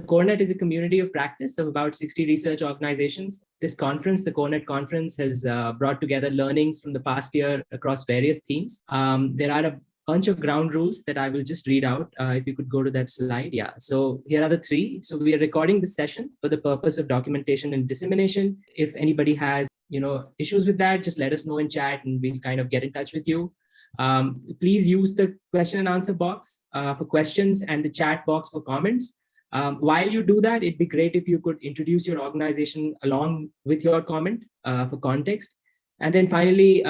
CoreNet is a community of practice of about 60 research organizations. This conference, the CoreNet conference, has brought together learnings from the past year across various themes. There are a bunch of ground rules that I will just read out. If you could go to that slide. Yeah. So here are the three. So we are recording this session for the purpose of documentation and dissemination. If anybody has, issues with that, just let us know in chat and we'll kind of get in touch with you. Please use the question and answer box for questions and the chat box for comments. While you do that, it'd be great if you could introduce your organization along with your comment for context. And then finally,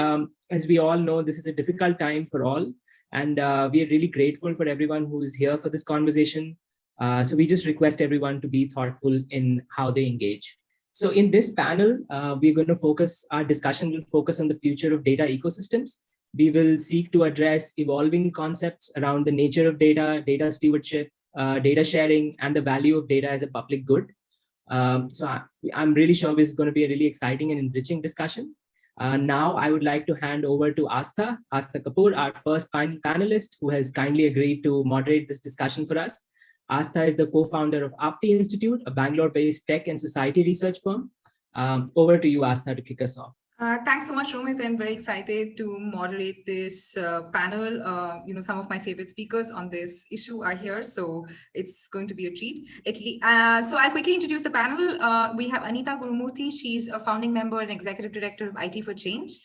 as we all know, this is a difficult time for all. And we are really grateful for everyone who is here for this conversation. So we just request everyone to be thoughtful in how they engage. So in this panel, we're going to focus, our discussion will focus on the future of data ecosystems. We will seek to address evolving concepts around the nature of data, data stewardship, data sharing, and the value of data as a public good. So I'm really sure this is going to be a really exciting and enriching discussion. Now I would like to hand over to Astha Kapoor, our first panelist, who has kindly agreed to moderate this discussion for us. Astha is the co-founder of Aapti Institute, a Bangalore-based tech and society research firm. Over to you, Astha, to kick us off. Thanks so much, Romit. I'm very excited to moderate this panel. Some of my favorite speakers on this issue are here, so it's going to be a treat. So I'll quickly introduce the panel. We have Anita Gurumurthy. She's a founding member and executive director of IT for Change.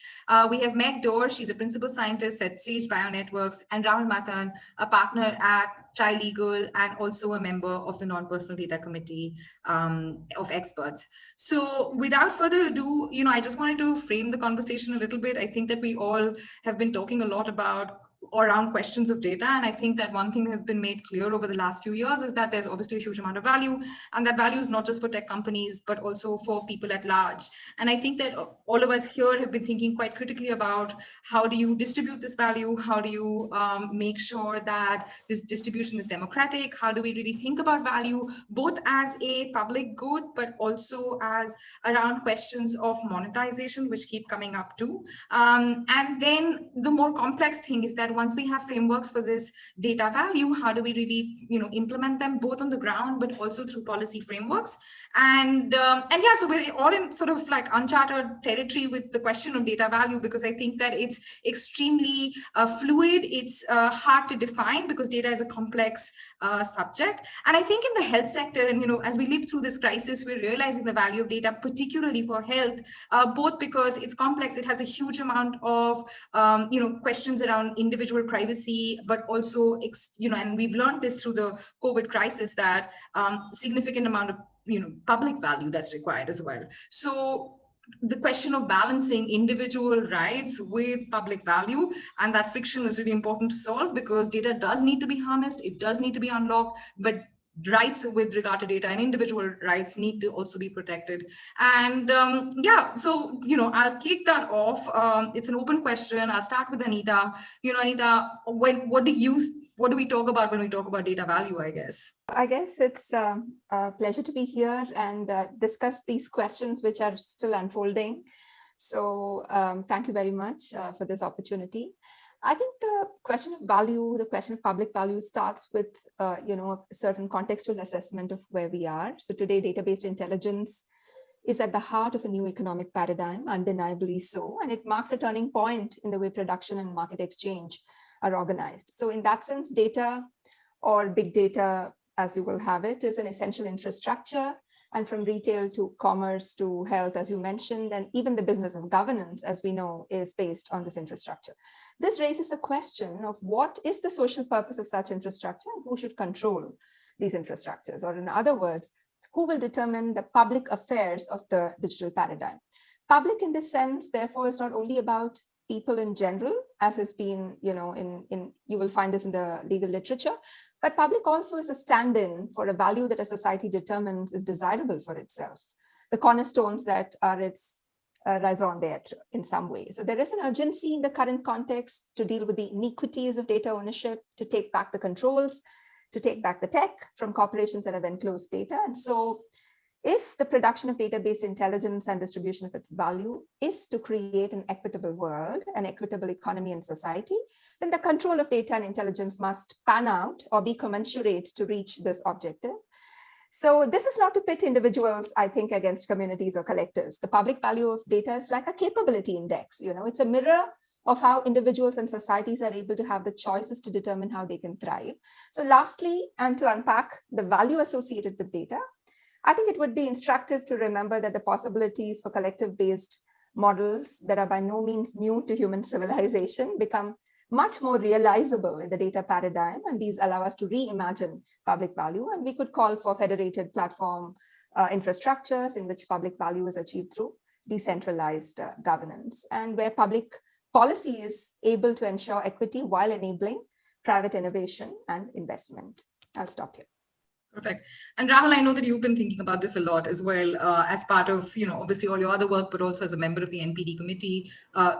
We have Doerr. She's a principal scientist at Sage Bionetworks, and Rahul Matthan, a partner at Trilegal and also a member of the non-personal data committee of experts. So without further ado, I just wanted to frame the conversation a little bit. I think that we all have been talking a lot about around questions of data. And I think that one thing that has been made clear over the last few years is that there's obviously a huge amount of value, and that value is not just for tech companies, but also for people at large. And I think that all of us here have been thinking quite critically about how do you distribute this value? How do you make sure that this distribution is democratic? How do we really think about value, both as a public good, but also as around questions of monetization, which keep coming up too. And then the more complex thing is that once we have frameworks for this data value, how do we really, implement them both on the ground, but also through policy frameworks? And yeah, so we're all in sort of like uncharted territory with the question of data value, because I think that it's extremely fluid. It's hard to define because data is a complex subject. And I think in the health sector, and as we live through this crisis, we're realizing the value of data, particularly for health, both because it's complex, it has a huge amount of questions around individual privacy, but also and we've learned this through the COVID crisis, that significant amount of public value that's required as well. So the question of balancing individual rights with public value, and that friction is really important to solve, because data does need to be harnessed, it does need to be unlocked, but rights with regard to data and individual rights need to also be protected. And yeah, so I'll kick that off. It's an open question. I'll start with Anita. Anita, what do we talk about when we talk about data value, I guess it's a pleasure to be here and discuss these questions which are still unfolding. So thank you very much for this opportunity. I think the question of value, the question of public value, starts with a certain contextual assessment of where we are. So today, data-based intelligence is at the heart of a new economic paradigm, undeniably so, and it marks a turning point in the way production and market exchange are organized. So in that sense, data, or big data as you will have it, is an essential infrastructure. And from retail to commerce to health, as you mentioned, and even the business of governance, as we know, is based on this infrastructure. This raises the question of what is the social purpose of such infrastructure and who should control these infrastructures? Or in other words, who will determine the public affairs of the digital paradigm? Public in this sense, therefore, is not only about people in general, as has been, you will find this in the legal literature, but public also is a stand-in for a value that a society determines is desirable for itself, the cornerstones that are its raison d'etre in some way. So there is an urgency in the current context to deal with the iniquities of data ownership, to take back the controls, to take back the tech from corporations that have enclosed data. And so if the production of data-based intelligence and distribution of its value is to create an equitable world, an equitable economy and society, then the control of data and intelligence must pan out or be commensurate to reach this objective. So this is not to pit individuals, I think, against communities or collectives. The public value of data is like a capability index. It's a mirror of how individuals and societies are able to have the choices to determine how they can thrive. So lastly, and to unpack the value associated with data, I think it would be instructive to remember that the possibilities for collective-based models that are by no means new to human civilization become much more realizable in the data paradigm, and these allow us to reimagine public value. And we could call for federated platform infrastructures in which public value is achieved through decentralized governance, and where public policy is able to ensure equity while enabling private innovation and investment. I'll stop here. Perfect. And Rahul, I know that you've been thinking about this a lot as well, as part of, obviously all your other work, but also as a member of the NPD committee.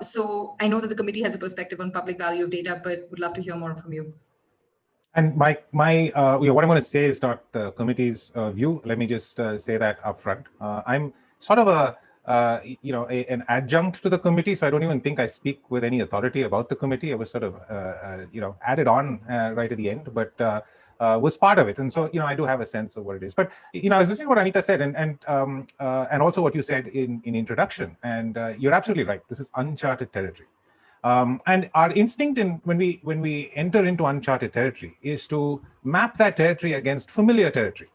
So I know that the committee has a perspective on public value of data, but would love to hear more from you. And what I'm going to say is not the committee's view. Let me just say that upfront. I'm sort of an adjunct to the committee, so I don't even think I speak with any authority about the committee. I was sort of, added on right at the end, but was part of it, and so I do have a sense of what it is. But I was listening to what Anita said, and also what you said in introduction, and you're absolutely right. This is uncharted territory, and our instinct when we enter into uncharted territory is to map that territory against familiar territory.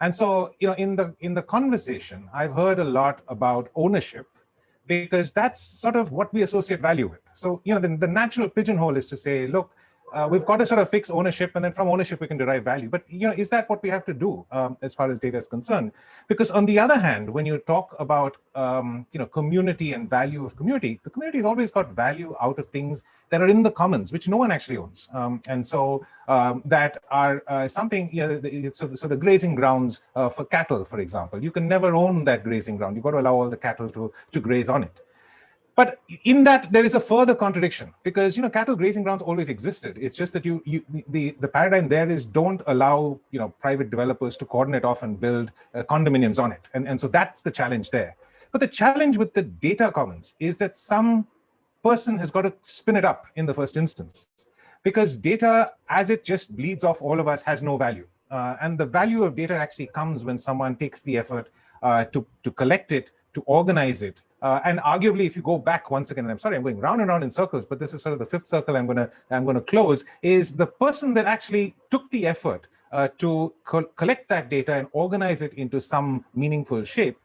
And so in the conversation, I've heard a lot about ownership, because that's sort of what we associate value with. So the natural pigeonhole is to say, look, we've got to sort of fix ownership, and then from ownership we can derive value. But is that what we have to do as far as data is concerned? Because on the other hand, when you talk about community and value of community, the community has always got value out of things that are in the commons, which no one actually owns, and so that are something. So the grazing grounds for cattle, for example, you can never own that grazing ground. You've got to allow all the cattle to graze on it. But in that, there is a further contradiction, because cattle grazing grounds always existed. It's just that the paradigm there is don't allow private developers to coordinate off and build condominiums on it, and so that's the challenge there. But the challenge with the data commons is that some person has got to spin it up in the first instance, because data, as it just bleeds off all of us, has no value, and the value of data actually comes when someone takes the effort to collect it, to organize it. And arguably, if you go back once again, and I'm sorry, I'm going round and round in circles, but this is sort of the fifth circle I'm going to close, is the person that actually took the effort to collect that data and organize it into some meaningful shape.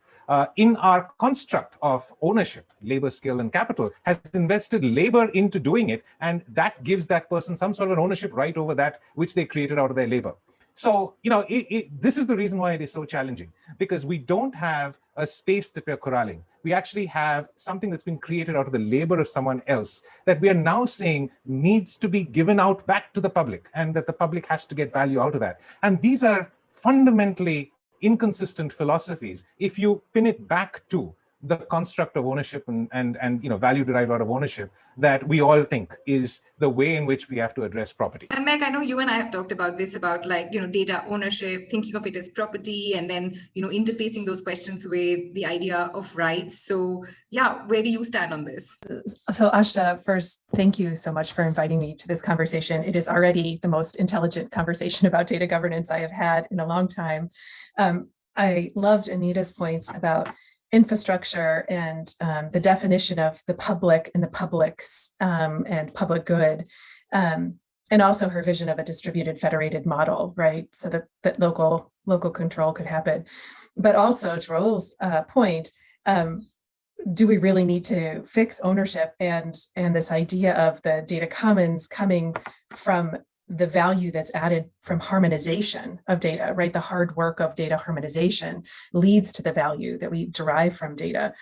In our construct of ownership, labor, skill, and capital, has invested labor into doing it, and that gives that person some sort of an ownership right over that which they created out of their labor. So, this is the reason why it is so challenging, because we don't have a space that we're corralling. We actually have something that's been created out of the labor of someone else that we are now saying needs to be given out back to the public, and that the public has to get value out of that. And these are fundamentally inconsistent philosophies if you pin it back to the construct of ownership and value derived out of ownership that we all think is the way in which we have to address property. And Meg, I know you and I have talked about this, about data ownership, thinking of it as property, and then interfacing those questions with the idea of rights. So yeah, where do you stand on this? So Astha, first, thank you so much for inviting me to this conversation. It is already the most intelligent conversation about data governance I have had in a long time. I loved Anita's points about infrastructure and the definition of the public and the publics and public good, and also her vision of a distributed federated model, right? So that local control could happen. But also to Rahul's point, do we really need to fix ownership and this idea of the data commons coming from the value that's added from harmonization of data, right? The hard work of data harmonization leads to the value that we derive from data.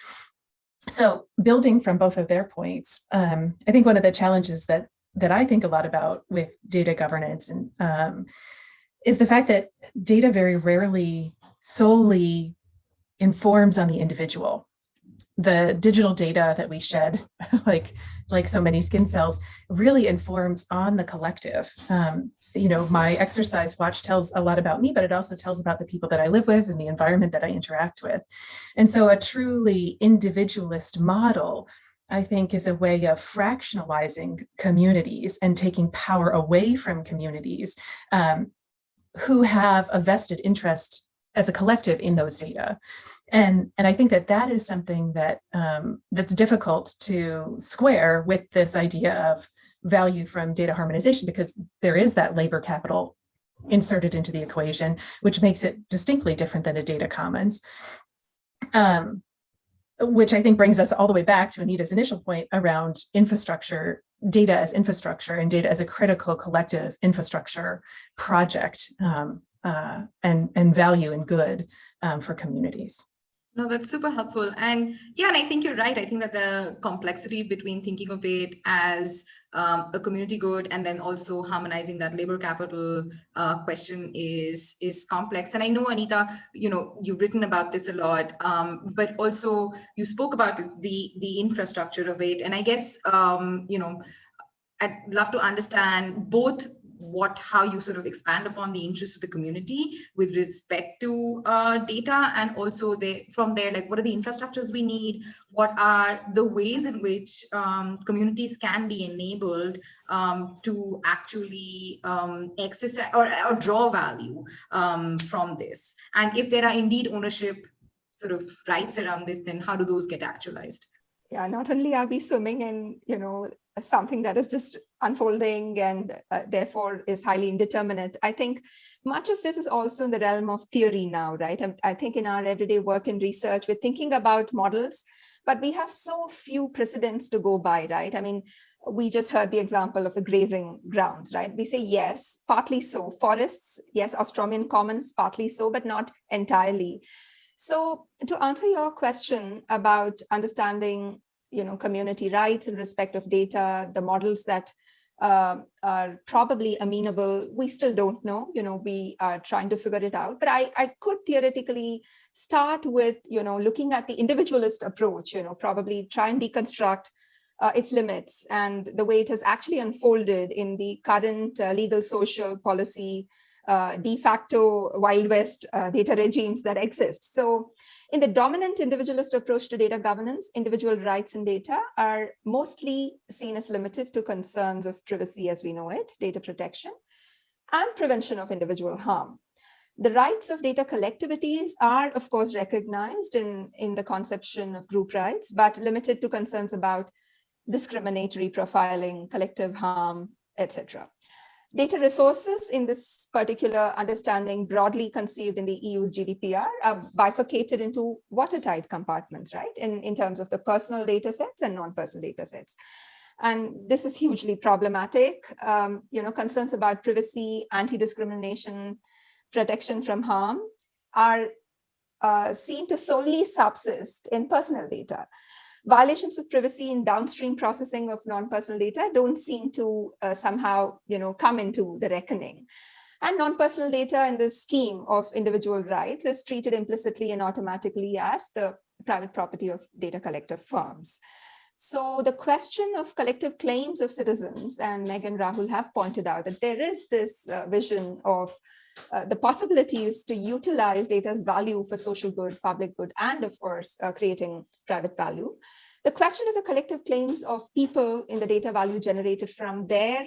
So building from both of their points, I think one of the challenges that I think a lot about with data governance and is the fact that data very rarely solely informs on the individual. The digital data that we shed, like so many skin cells, really informs on the collective. My exercise watch tells a lot about me, but it also tells about the people that I live with and the environment that I interact with. And so a truly individualist model, I think, is a way of fractionalizing communities and taking power away from communities who have a vested interest as a collective in those data. And I think that is something that that's difficult to square with this idea of value from data harmonization, because there is that labor capital inserted into the equation, which makes it distinctly different than a data commons. Which I think brings us all the way back to Anita's initial point around infrastructure, data as infrastructure, and data as a critical collective infrastructure project, and value and good for communities. No, that's super helpful. And yeah, and I think you're right. I think that the complexity between thinking of it as a community good and then also harmonizing that labor capital question is complex. And I know, Anita, you've written about this a lot, but also you spoke about the infrastructure of it. And I guess, I'd love to understand both how you sort of expand upon the interests of the community with respect to data, and also from there, like, what are the infrastructures we need? What are the ways in which communities can be enabled to actually exercise or draw value from this? And if there are indeed ownership sort of rights around this, then how do those get actualized? Yeah, not only are we swimming in, something that is just unfolding and therefore is highly indeterminate. I think much of this is also in the realm of theory now, right? I think in our everyday work and research, we're thinking about models, but we have so few precedents to go by, right? I mean, we just heard the example of the grazing grounds, right? We say, yes, partly so. Forests, yes, Australian commons, partly so, but not entirely. So to answer your question about understanding community rights in respect of data, the models that are probably amenable, we still don't know. We are trying to figure it out. But I could theoretically start with, looking at the individualist approach, probably try and deconstruct its limits and the way it has actually unfolded in the current legal, social, policy, de facto Wild West data regimes that exist. So in the dominant individualist approach to data governance, individual rights in data are mostly seen as limited to concerns of privacy as we know it, data protection, and prevention of individual harm. The rights of data collectivities are, of course, recognized in the conception of group rights, but limited to concerns about discriminatory profiling, collective harm, etc. Data resources in this particular understanding, broadly conceived in the EU's GDPR, are bifurcated into watertight compartments, right? In terms of the personal data sets and non-personal data sets. And this is hugely problematic. Concerns about privacy, anti-discrimination, protection from harm are seen to solely subsist in personal data. Violations of privacy in downstream processing of non-personal data don't seem to somehow, come into the reckoning. And non-personal data in the scheme of individual rights is treated implicitly and automatically as the private property of data collective firms. So the question of collective claims of citizens, and Meg and Rahul have pointed out that there is this vision of the possibilities to utilize data's value for social good, public good, and of course, creating private value. The question of the collective claims of people in the data value generated from their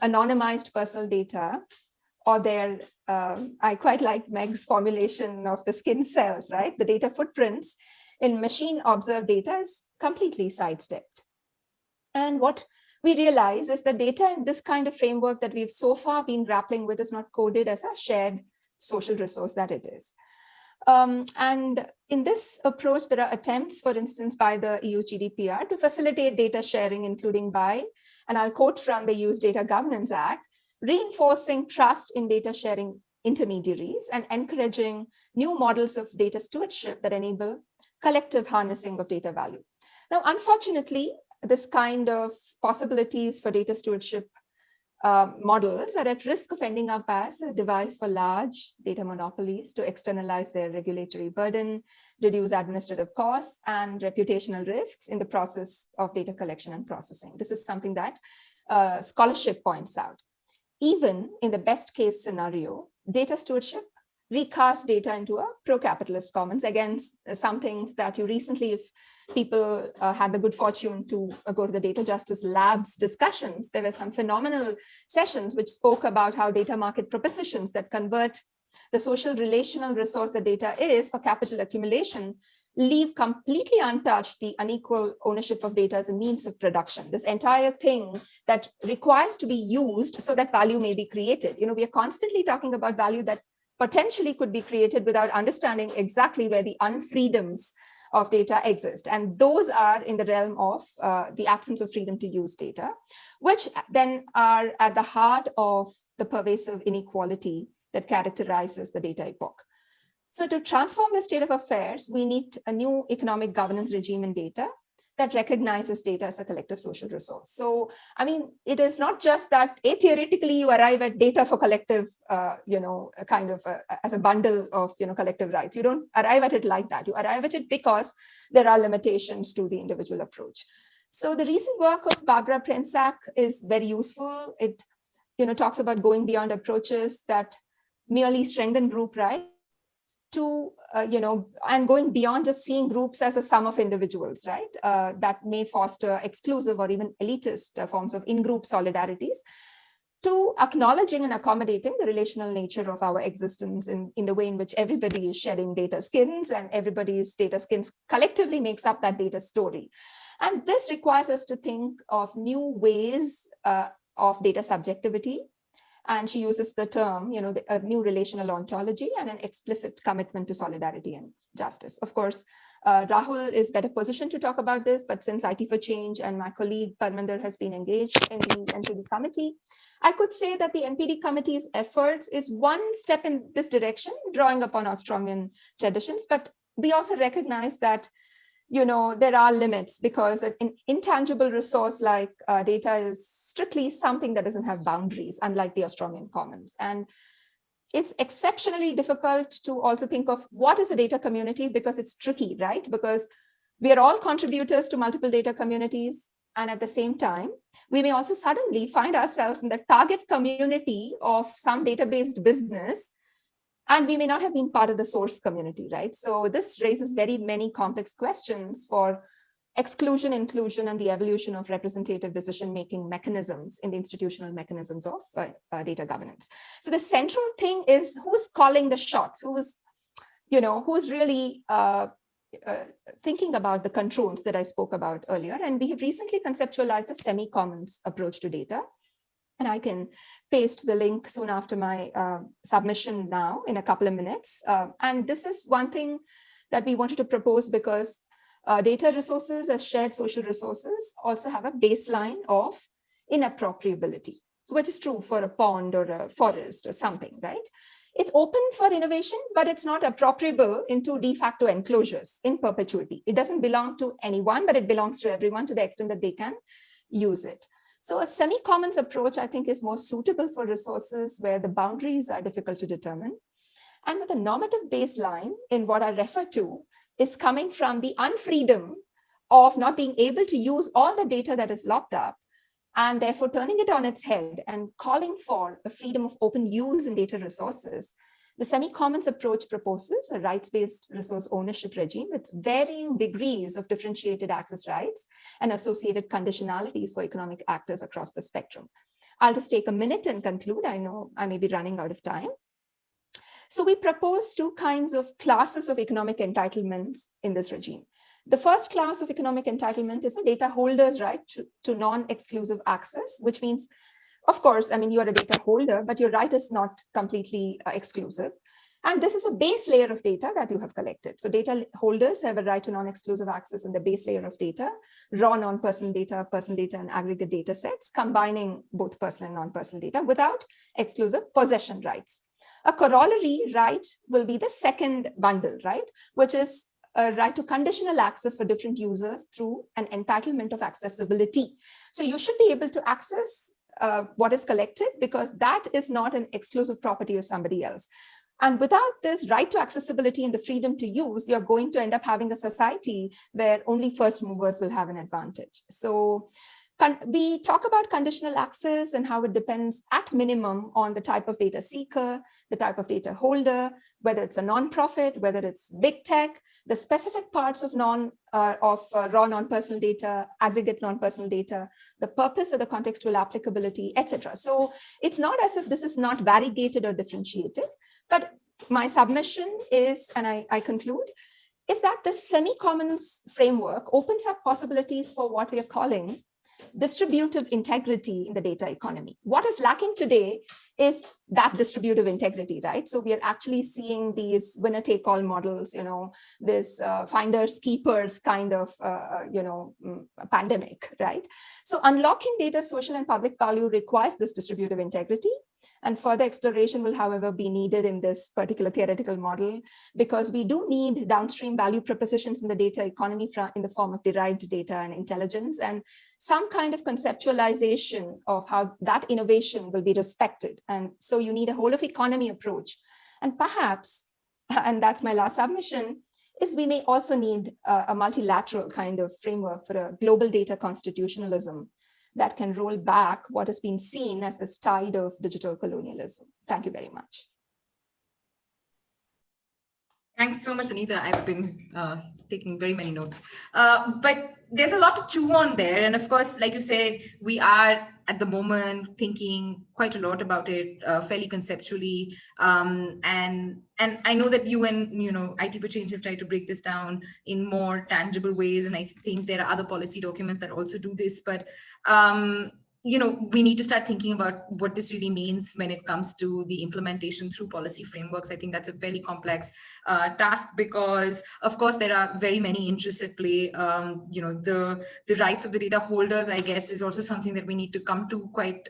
anonymized personal data, or their, I quite like Meg's formulation of the skin cells, right? The data footprints in machine observed data is completely sidestepped. And what we realize is that data in this kind of framework that we've so far been grappling with is not coded as a shared social resource that it is. And in this approach, there are attempts, for instance, by the EU GDPR to facilitate data sharing, including by, and I'll quote from the EU's Data Governance Act, reinforcing trust in data sharing intermediaries and encouraging new models of data stewardship that enable collective harnessing of data value. Now, unfortunately, this kind of possibilities for data stewardship models are at risk of ending up as a device for large data monopolies to externalize their regulatory burden, reduce administrative costs, and reputational risks in the process of data collection and processing. This is something that scholarship points out. Even in the best case scenario, data stewardship recast data into a pro-capitalist commons. Again, some things that you recently, if people had the good fortune to go to the Data Justice Lab's discussions, there were some phenomenal sessions which spoke about how data market propositions that convert the social relational resource that data is for capital accumulation, leave completely untouched the unequal ownership of data as a means of production. This entire thing that requires to be used so that value may be created. We are constantly talking about value that potentially could be created without understanding exactly where the unfreedoms of data exist. And those are in the realm of the absence of freedom to use data, which then are at the heart of the pervasive inequality that characterizes the data epoch. So to transform the state of affairs, we need a new economic governance regime in data that recognizes data as a collective social resource. So, it is not just that theoretically you arrive at data for collective, as a bundle of, collective rights. You don't arrive at it like that. You arrive at it because there are limitations to the individual approach. So the recent work of Barbara Prensak is very useful. It, talks about going beyond approaches that merely strengthen group rights to, and going beyond just seeing groups as a sum of individuals, right? That may foster exclusive or even elitist forms of in-group solidarities, to acknowledging and accommodating the relational nature of our existence in the way in which everybody is shedding data skins, and everybody's data skins collectively makes up that data story. And this requires us to think of new ways of data subjectivity. And she uses the term, a new relational ontology and an explicit commitment to solidarity and justice. Of course, Rahul is better positioned to talk about this, but since IT for Change and my colleague Parminder has been engaged in the NPD committee, I could say that the NPD committee's efforts is one step in this direction, drawing upon Australian traditions, but we also recognize that there are limits, because an intangible resource like data is strictly something that doesn't have boundaries, unlike the Australian commons. And it's exceptionally difficult to also think of what is a data community, because it's tricky, right? Because we are all contributors to multiple data communities. And at the same time, we may also suddenly find ourselves in the target community of some data-based business, and we may not have been part of the source community, right? So this raises very many complex questions for exclusion, inclusion, and the evolution of representative decision-making mechanisms in the institutional mechanisms of data governance. So the central thing is who's calling the shots, who's really thinking about the controls that I spoke about earlier. And we have recently conceptualized a semi-commons approach to data. And I can paste the link soon after my submission now in a couple of minutes. And this is one thing that we wanted to propose, because data resources as shared social resources also have a baseline of inappropriability, which is true for a pond or a forest or something, right? It's open for innovation, but it's not appropriable into de facto enclosures in perpetuity. It doesn't belong to anyone, but it belongs to everyone to the extent that they can use it. So a semi-commons approach, I think, is more suitable for resources where the boundaries are difficult to determine. And with a normative baseline in what I refer to is coming from the unfreedom of not being able to use all the data that is locked up, and therefore turning it on its head and calling for a freedom of open use in data resources. The semi-commons approach proposes a rights-based resource ownership regime with varying degrees of differentiated access rights and associated conditionalities for economic actors across the spectrum. I'll just take a minute and conclude. I know I may be running out of time. So we propose two kinds of classes of economic entitlements in this regime. The first class of economic entitlement is a data holder's right to non-exclusive access, which means, of course, you are a data holder, but your right is not completely exclusive. And this is a base layer of data that you have collected. So data holders have a right to non-exclusive access in the base layer of data, raw non-personal data, and aggregate data sets, combining both personal and non-personal data without exclusive possession rights. A corollary right will be the second bundle, right, which is a right to conditional access for different users through an entitlement of accessibility. So you should be able to access what is collected, because that is not an exclusive property of somebody else. And without this right to accessibility and the freedom to use, you're going to end up having a society where only first movers will have an advantage. So we talk about conditional access and how it depends at minimum on the type of data seeker, the type of data holder, whether it's a nonprofit, whether it's big tech, the specific parts of raw non-personal data, aggregate non-personal data, the purpose of the contextual applicability, etc. So it's not as if this is not variegated or differentiated, but my submission is, and I conclude, is that the semi-commons framework opens up possibilities for what we are calling distributive integrity in the data economy. What is lacking today is that distributive integrity, right? So we are actually seeing these winner-take-all models, this finders keepers kind of, pandemic, right? So unlocking data's social and public value requires this distributive integrity. And further exploration will, however, be needed in this particular theoretical model, because we do need downstream value propositions in the data economy in the form of derived data and intelligence, and some kind of conceptualization of how that innovation will be respected. And so you need a whole of economy approach. And perhaps, and that's my last submission, is we may also need a multilateral kind of framework for a global data constitutionalism that can roll back what has been seen as this tide of digital colonialism. Thank you very much. Thanks so much, Anita. I've been taking very many notes. But there's a lot to chew on there. And of course, like you said, we are at the moment thinking quite a lot about it, fairly conceptually. And I know that you and IT for Change have tried to break this down in more tangible ways. And I think there are other policy documents that also do this. But we need to start thinking about what this really means when it comes to the implementation through policy frameworks. I think that's a fairly complex task, because of course there are very many interests at play. The rights of the data holders, I guess, is also something that we need to come to quite,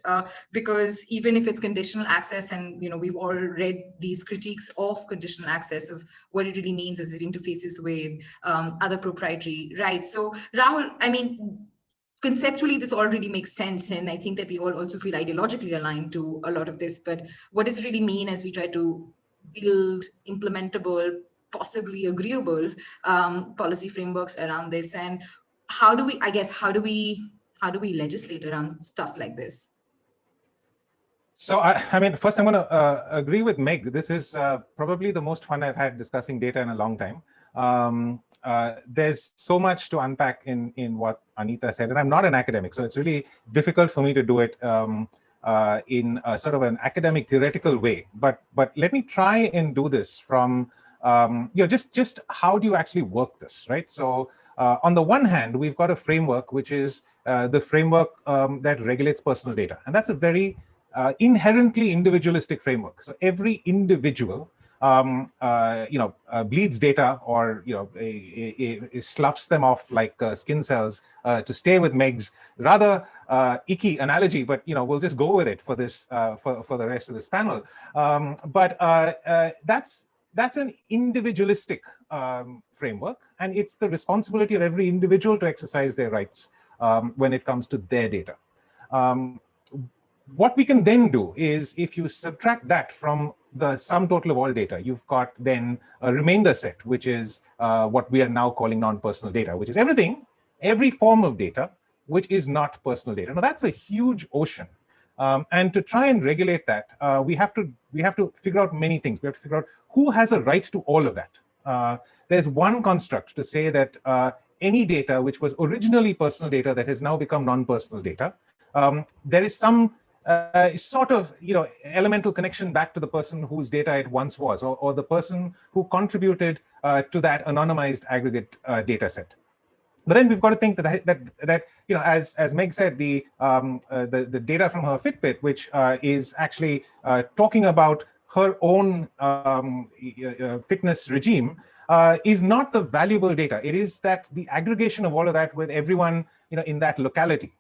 because even if it's conditional access, and we've all read these critiques of conditional access, of what it really means as it interfaces with other proprietary rights. So Rahul, conceptually, this already makes sense. And I think that we all also feel ideologically aligned to a lot of this. But what does it really mean as we try to build implementable, possibly agreeable policy frameworks around this? And how do we legislate around stuff like this? So, first I'm going to agree with Meg. This is probably the most fun I've had discussing data in a long time. There's so much to unpack in what Anita said, and I'm not an academic, so it's really difficult for me to do it in a sort of an academic theoretical way. But let me try and do this from just how do you actually work this, right? So on the one hand, we've got a framework which is the framework that regulates personal data, and that's a very inherently individualistic framework. So every individual bleeds data, or sloughs them off like skin cells, to stay with Meg's rather icky analogy, but we'll just go with it for this for the rest of this panel. That's an individualistic framework, and it's the responsibility of every individual to exercise their rights when it comes to their data. What we can then do is, if you subtract that from the sum total of all data, you've got then a remainder set, which is what we are now calling non-personal data, which is every form of data which is not personal data. Now that's a huge ocean, and to try and regulate that, we have to figure out many things. We have to figure out who has a right to all of that. There's one construct to say that any data which was originally personal data that has now become non-personal data, there is some sort of elemental connection back to the person whose data it once was, or the person who contributed to that anonymized aggregate data set. But then we've got to think that as Meg said, the data from her Fitbit, which is actually talking about her own fitness regime, is not the valuable data. It is that the aggregation of all of that with everyone in that locality.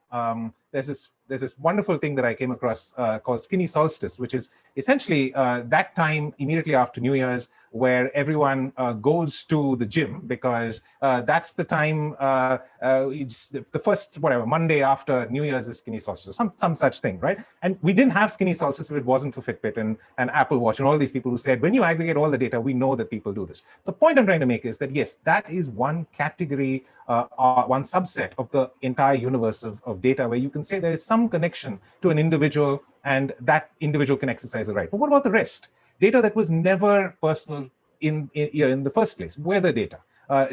There's this wonderful thing that I came across called Skinny Solstice, which is essentially that time immediately after New Year's where everyone goes to the gym, because that's the time, the first Monday after New Year's is Skinny Solstice, some such thing, right? And we didn't have Skinny Solstice if it wasn't for Fitbit and Apple Watch and all these people who said, when you aggregate all the data, we know that people do this. The point I'm trying to make is that, yes, that is one category, one subset of the entire universe of data where you can say there is some connection to an individual and that individual can exercise a right. But what about the rest? Data that was never personal in the first place, weather data,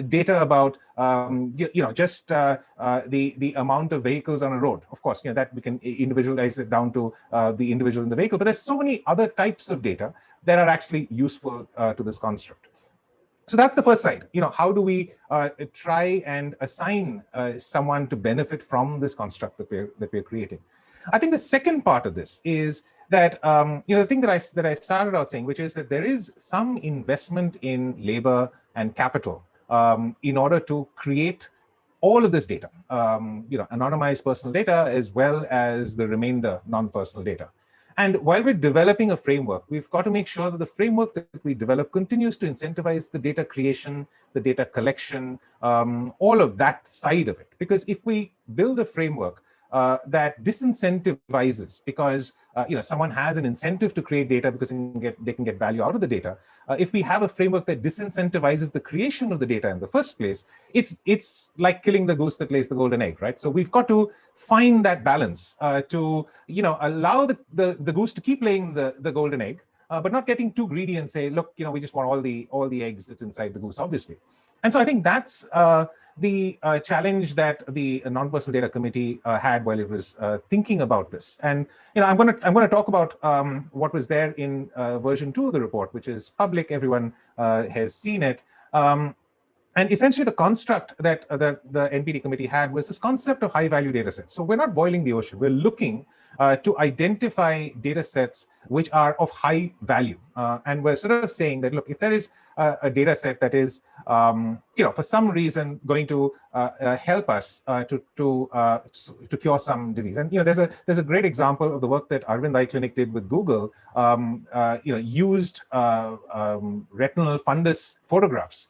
data about just the amount of vehicles on a road. Of course, that we can individualize it down to the individual in the vehicle, but there's so many other types of data that are actually useful to this construct. So that's the first side. How do we try and assign someone to benefit from this construct that we're creating? I think the second part of this is that the thing that I started out saying, which is that there is some investment in labor and capital in order to create all of this data, anonymized personal data as well as the remainder non-personal data. And while we're developing a framework, we've got to make sure that the framework that we develop continues to incentivize the data creation, the data collection, all of that side of it. Because if we build a framework that disincentivizes because someone has an incentive to create data because they can get value out of the data. If we have a framework that disincentivizes the creation of the data in the first place, it's like killing the goose that lays the golden egg, right? So we've got to find that balance to allow the goose to keep laying the golden egg, but not getting too greedy and say, look, we just want all the eggs that's inside the goose, obviously. And so I think that's the challenge that the Non-Personal Data Committee had while it was thinking about this. And I'm going to talk about what was there in version 2 of the report, which is public. Everyone has seen it. And essentially, the construct that the NPD committee had was this concept of high-value data sets. So we're not boiling the ocean. We're looking to identify data sets which are of high value. And we're sort of saying that, look, if there is a data set that is, for some reason going to help us to cure some disease. And there's a great example of the work that Arvind Eye Clinic did with Google. Used retinal fundus photographs,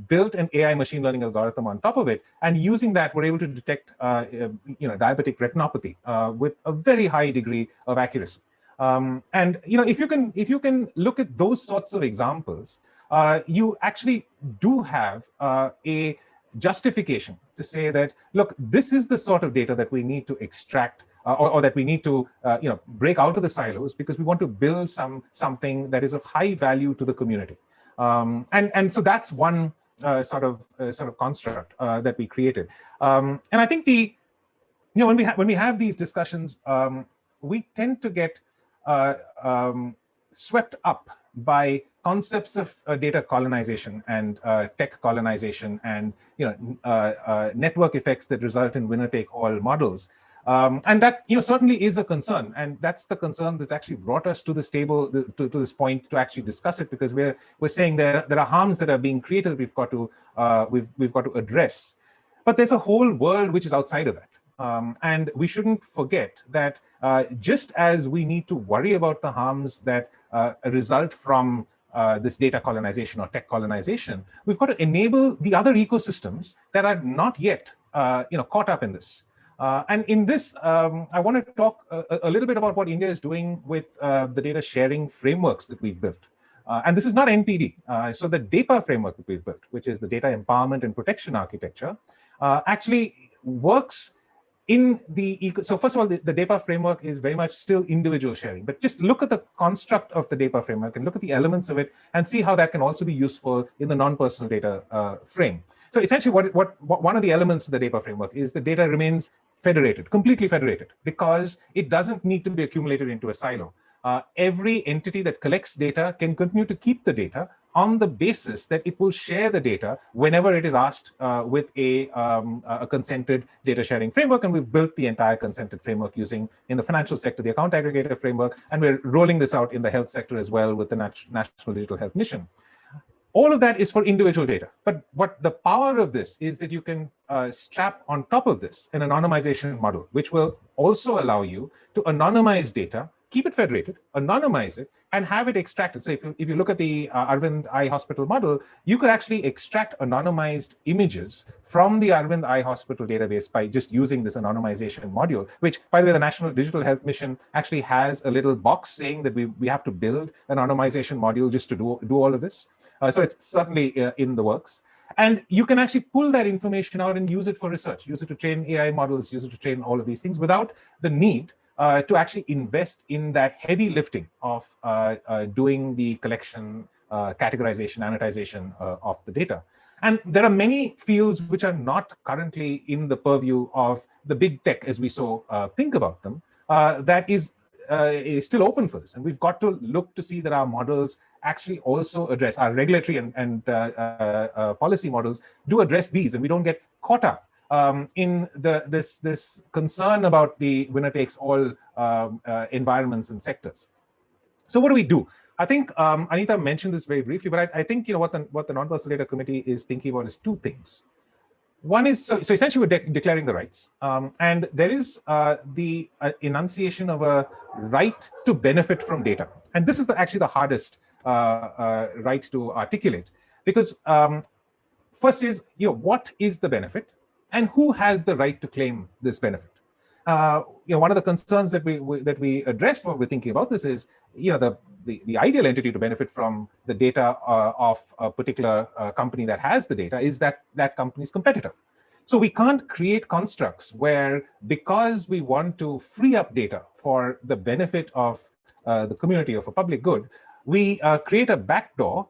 built an AI machine learning algorithm on top of it, and using that, we're able to detect diabetic retinopathy with a very high degree of accuracy. And if you can look at those sorts of examples, you actually do have a justification to say that, look, this is the sort of data that we need to extract or that we need to break out of the silos, because we want to build something that is of high value to the community. And so that's one sort of construct that we created. And I think when we have these discussions, we tend to get swept up by concepts of data colonization and tech colonization and network effects that result in winner-take-all models. And that certainly is a concern, and that's the concern that's actually brought us to this table, to this point, to actually discuss it, because we're saying there are harms that are being created that we've got to address. But there's a whole world which is outside of that, and we shouldn't forget that just as we need to worry about the harms that result from this data colonization or tech colonization, we've got to enable the other ecosystems that are not yet caught up in this. And in this, I want to talk a little bit about what India is doing with the data sharing frameworks that we've built. And this is not NPD. So the DAPA framework that we've built, which is the Data Empowerment and Protection Architecture, actually works in the so first of all, the DAPA framework is very much still individual sharing, but just look at the construct of the DAPA framework and look at the elements of it and see how that can also be useful in the non-personal data frame. So essentially what one of the elements of the DAPA framework is the data remains federated, completely federated, because it doesn't need to be accumulated into a silo. Every entity that collects data can continue to keep the data on the basis that it will share the data whenever it is asked with a consented data sharing framework. And we've built the entire consented framework using, in the financial sector, the account aggregator framework, and we're rolling this out in the health sector as well with the National Digital Health Mission. All of that is for individual data. But what the power of this is that you can strap on top of this an anonymization model, which will also allow you to anonymize data, keep it federated, anonymize it, and have it extracted. So if you look at the Arvind Eye Hospital model, you could actually extract anonymized images from the Arvind Eye Hospital database by just using this anonymization module, which, by the way, the National Digital Health Mission actually has a little box saying that we have to build an anonymization module just to do all of this. So it's certainly in the works. And you can actually pull that information out and use it for research, use it to train AI models, use it to train all of these things without the need to actually invest in that heavy lifting of doing the collection, categorization, annotation of the data. And there are many fields which are not currently in the purview of the big tech as we so think about them, that is still open for this. And we've got to look to see that our models actually also address, our regulatory and policy models do address these, and we don't get caught up in this concern about the winner-takes-all environments and sectors. So what do we do? I think Anita mentioned this very briefly, but I think what the Non-Personal Data Committee is thinking about is two things. One is, so essentially we're declaring the rights, and there is the enunciation of a right to benefit from data. And this is actually the hardest right to articulate, because first is, what is the benefit and who has the right to claim this benefit? One of the concerns that we addressed when we're thinking about this is, the ideal entity to benefit from the data of a particular company that has the data is that company's competitor. So we can't create constructs where, because we want to free up data for the benefit of the community or for public good, we create a backdoor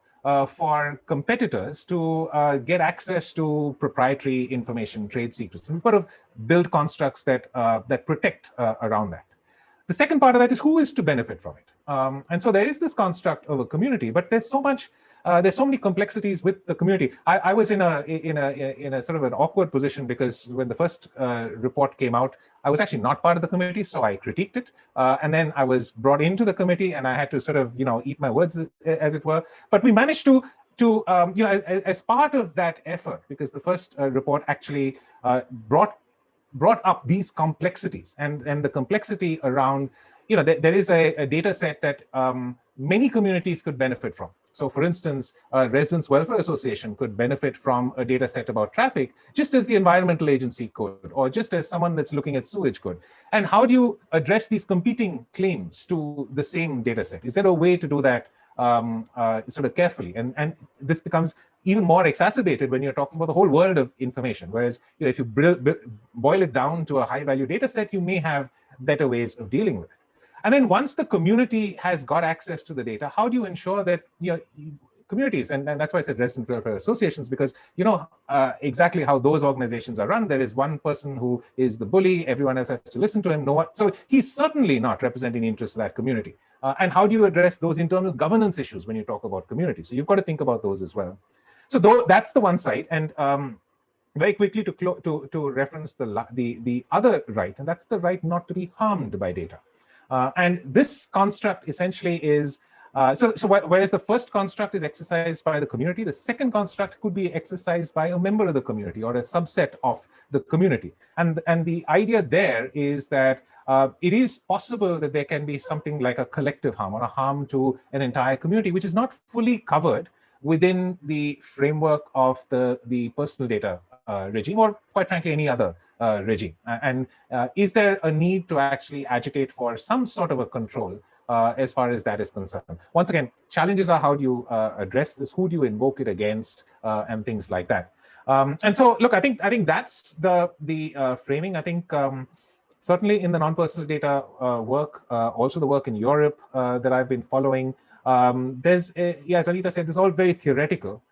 for competitors to get access to proprietary information, trade secrets. And we've got to build constructs that protect around that. The second part of that is who is to benefit from it. And so there is this construct of a community, but there's so many complexities with the community. I was in a sort of an awkward position, because when the first report came out, I was actually not part of the committee, so I critiqued it. And then I was brought into the committee, and I had to sort of, eat my words, as it were. But we managed to as part of that effort, because the first report actually brought up these complexities, and the complexity around, there is a data set that many communities could benefit from. So for instance, a Residents' Welfare Association could benefit from a data set about traffic, just as the environmental agency could, or just as someone that's looking at sewage could. And how do you address these competing claims to the same data set? Is there a way to do that sort of carefully? And this becomes even more exacerbated when you're talking about the whole world of information. Whereas, if you boil it down to a high-value data set, you may have better ways of dealing with it. And then once the community has got access to the data, how do you ensure that communities, and that's why I said resident welfare associations, because exactly how those organizations are run. There is one person who is the bully, everyone else has to listen to him. So he's certainly not representing the interests of that community. And how do you address those internal governance issues when you talk about community? So you've got to think about those as well. So that's the one side. And very quickly to reference the other right, and that's the right not to be harmed by data. And this construct essentially is, whereas the first construct is exercised by the community, the second construct could be exercised by a member of the community or a subset of the community. And the idea there is that it is possible that there can be something like a collective harm or a harm to an entire community, which is not fully covered within the framework of the personal data regime, or quite frankly, any other regime. And is there a need to actually agitate for some sort of a control as far as that is concerned? Once again, challenges are how do you address this, who do you invoke it against, and things like that. And so, look, I think that's the framing. I think certainly in the non-personal data work, also the work in Europe that I've been following, as Anita said, this is all very theoretical.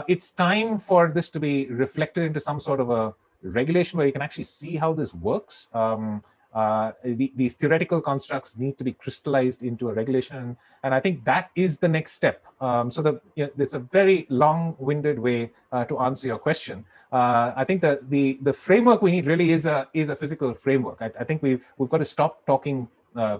It's time for this to be reflected into some sort of a regulation where you can actually see how this works. These theoretical constructs need to be crystallized into a regulation, and I think that is the next step. There's a very long-winded way to answer your question. I think that the framework we need really is a physical framework. I think we've got to stop talking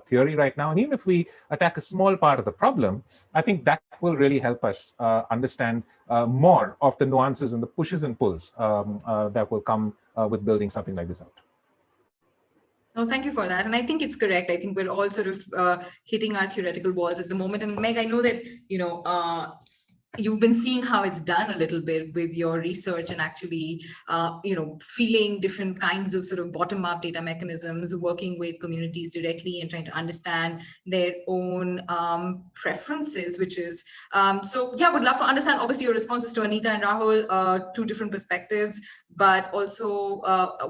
theory right now, and even if we attack a small part of the problem, I think that will really help us understand more of the nuances and the pushes and pulls that will come with building something like this out. No, thank you for that. And I think it's correct. I think we're all sort of hitting our theoretical walls at the moment. And Meg, I know that, you've been seeing how it's done a little bit with your research and actually, feeling different kinds of sort of bottom-up data mechanisms, working with communities directly and trying to understand their own preferences, which is, would love to understand, obviously, your responses to Anita and Rahul, two different perspectives, but also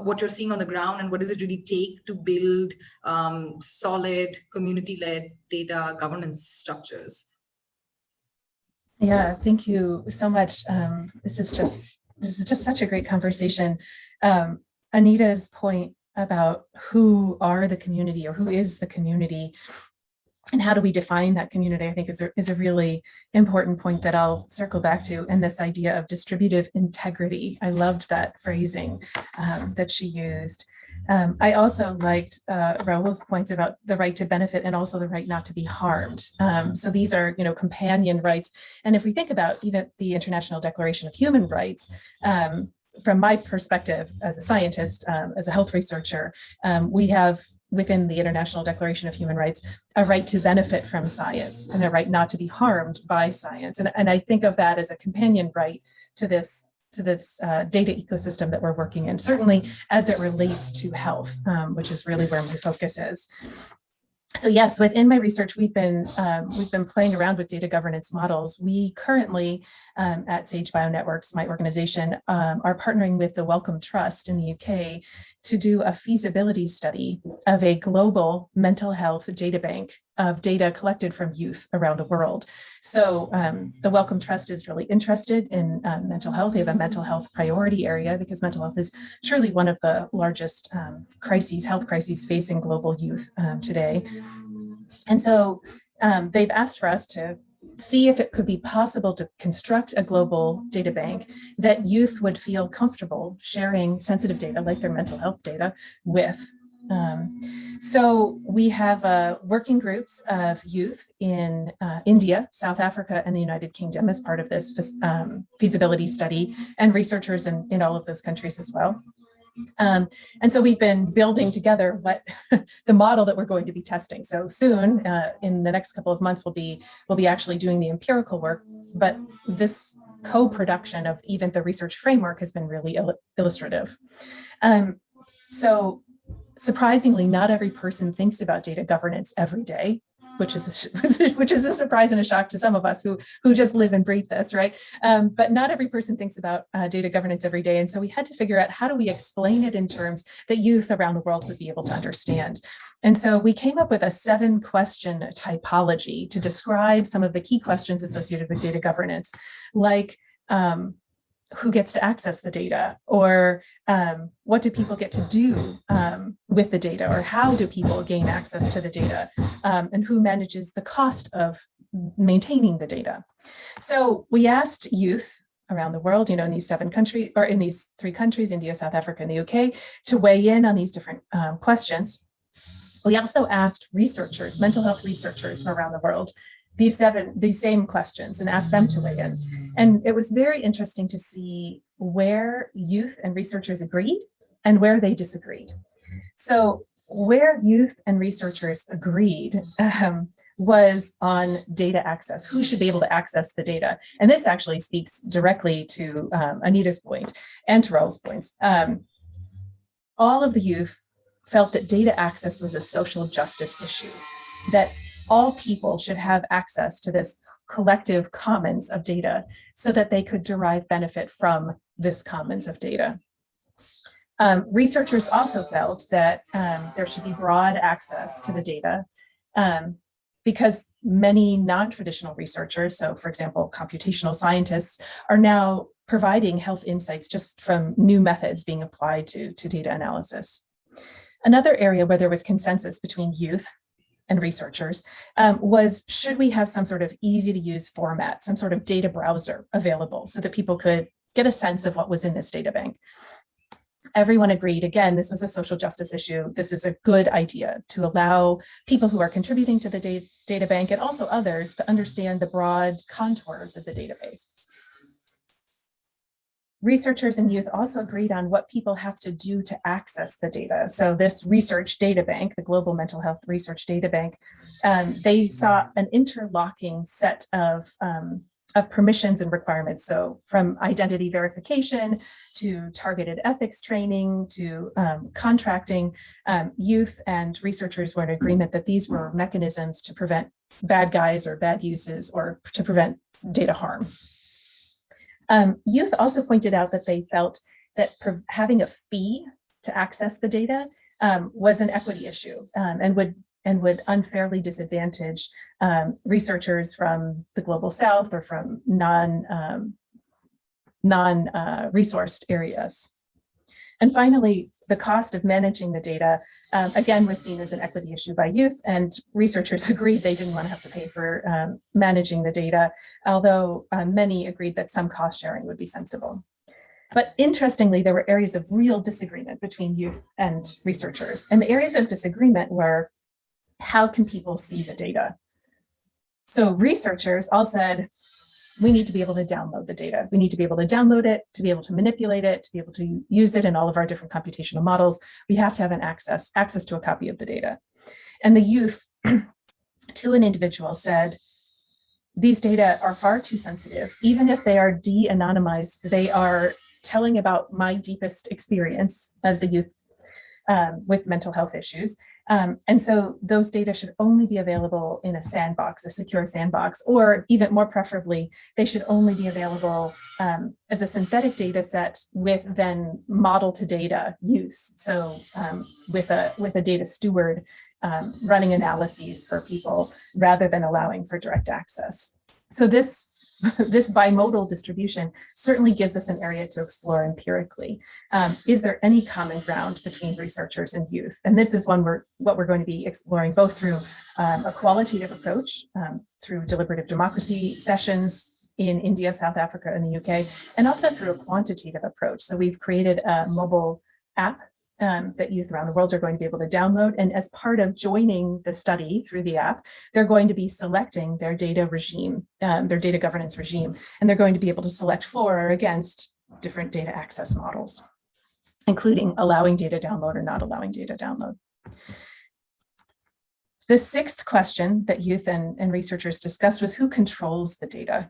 what you're seeing on the ground and what does it really take to build solid community-led data governance structures? Yeah, thank you so much. This is just this is just such a great conversation. Anita's point about who are the community or who is the community and how do we define that community, I think is a really important point that I'll circle back to. And this idea of distributive integrity. I loved that phrasing that she used. I also liked Rahul's points about the right to benefit and also the right not to be harmed. So these are, companion rights. And if we think about even the International Declaration of Human Rights, from my perspective as a scientist, as a health researcher, we have within the International Declaration of Human Rights a right to benefit from science and a right not to be harmed by science. And I think of that as a companion right to this data ecosystem that we're working in, certainly as it relates to health, which is really where my focus is. So yes, within my research, we've been playing around with data governance models. We currently at Sage Bionetworks, my organization, are partnering with the Wellcome Trust in the UK to do a feasibility study of a global mental health data bank of data collected from youth around the world. So the Wellcome Trust is really interested in mental health. They have a mental health priority area because mental health is truly one of the largest health crises facing global youth today. And so they've asked for us to see if it could be possible to construct a global data bank that youth would feel comfortable sharing sensitive data like their mental health data with. So we have working groups of youth in India, South Africa, and the United Kingdom as part of this feasibility study, and researchers in all of those countries as well. And so we've been building together what the model that we're going to be testing. So soon, in the next couple of months, we'll be actually doing the empirical work. But this co-production of even the research framework has been really illustrative. So surprisingly, not every person thinks about data governance every day, which is a surprise and a shock to some of us who just live and breathe this, right? But not every person thinks about data governance every day. And so we had to figure out how do we explain it in terms that youth around the world would be able to understand. And so we came up with a 7-question typology to describe some of the key questions associated with data governance, like who gets to access the data, or what do people get to do with the data, or how do people gain access to the data, and who manages the cost of maintaining the data. So we asked youth around the world, in these 7 countries, or in these 3 countries, India, South Africa, and the UK, to weigh in on these different questions. We also asked researchers, mental health researchers from around the world, these same questions, and asked them to weigh in. And it was very interesting to see where youth and researchers agreed and where they disagreed. So where youth and researchers agreed was on data access, who should be able to access the data. And this actually speaks directly to Anita's point and to Rahul's points. All of the youth felt that data access was a social justice issue, that all people should have access to this collective commons of data so that they could derive benefit from this commons of data. Researchers also felt that there should be broad access to the data because many non-traditional researchers, so for example, computational scientists, are now providing health insights just from new methods being applied to data analysis. Another area where there was consensus between youth and researchers was, should we have some sort of easy to use format, some sort of data browser available so that people could get a sense of what was in this data bank? Everyone agreed, again, this was a social justice issue. This is a good idea to allow people who are contributing to the data bank and also others to understand the broad contours of the database. Researchers and youth also agreed on what people have to do to access the data. So this research data bank, the Global Mental Health Research Data Bank, they saw an interlocking set of permissions and requirements. So from identity verification to targeted ethics training to contracting, youth and researchers were in agreement that these were mechanisms to prevent bad guys or bad uses or to prevent data harm. Youth also pointed out that they felt that having a fee to access the data was an equity issue and would unfairly disadvantage researchers from the global south or from non-resourced areas. And finally, the cost of managing the data, again, was seen as an equity issue by youth, and researchers agreed they didn't want to have to pay for managing the data, although many agreed that some cost sharing would be sensible. But interestingly, there were areas of real disagreement between youth and researchers. And the areas of disagreement were, how can people see the data? So researchers all said, we need to be able to download the data. We need to be able to download it, to be able to manipulate it, to be able to use it in all of our different computational models. We have to have an access to a copy of the data. And the youth, to an individual, said, these data are far too sensitive. Even if they are de-anonymized, they are telling about my deepest experience as a youth with mental health issues. And so those data should only be available in a sandbox, a secure sandbox, or even more preferably, they should only be available as a synthetic data set with then model to data use. So with a data steward running analyses for people rather than allowing for direct access. So this bimodal distribution certainly gives us an area to explore empirically. Is there any common ground between researchers and youth? And this is what we're going to be exploring, both through a qualitative approach, through deliberative democracy sessions in India, South Africa, and the UK, and also through a quantitative approach. So we've created a mobile app that youth around the world are going to be able to download. And as part of joining the study through the app, they're going to be selecting their data regime, their data governance regime, and they're going to be able to select for or against different data access models, including allowing data download or not allowing data download. The sixth question that youth and researchers discussed was, who controls the data?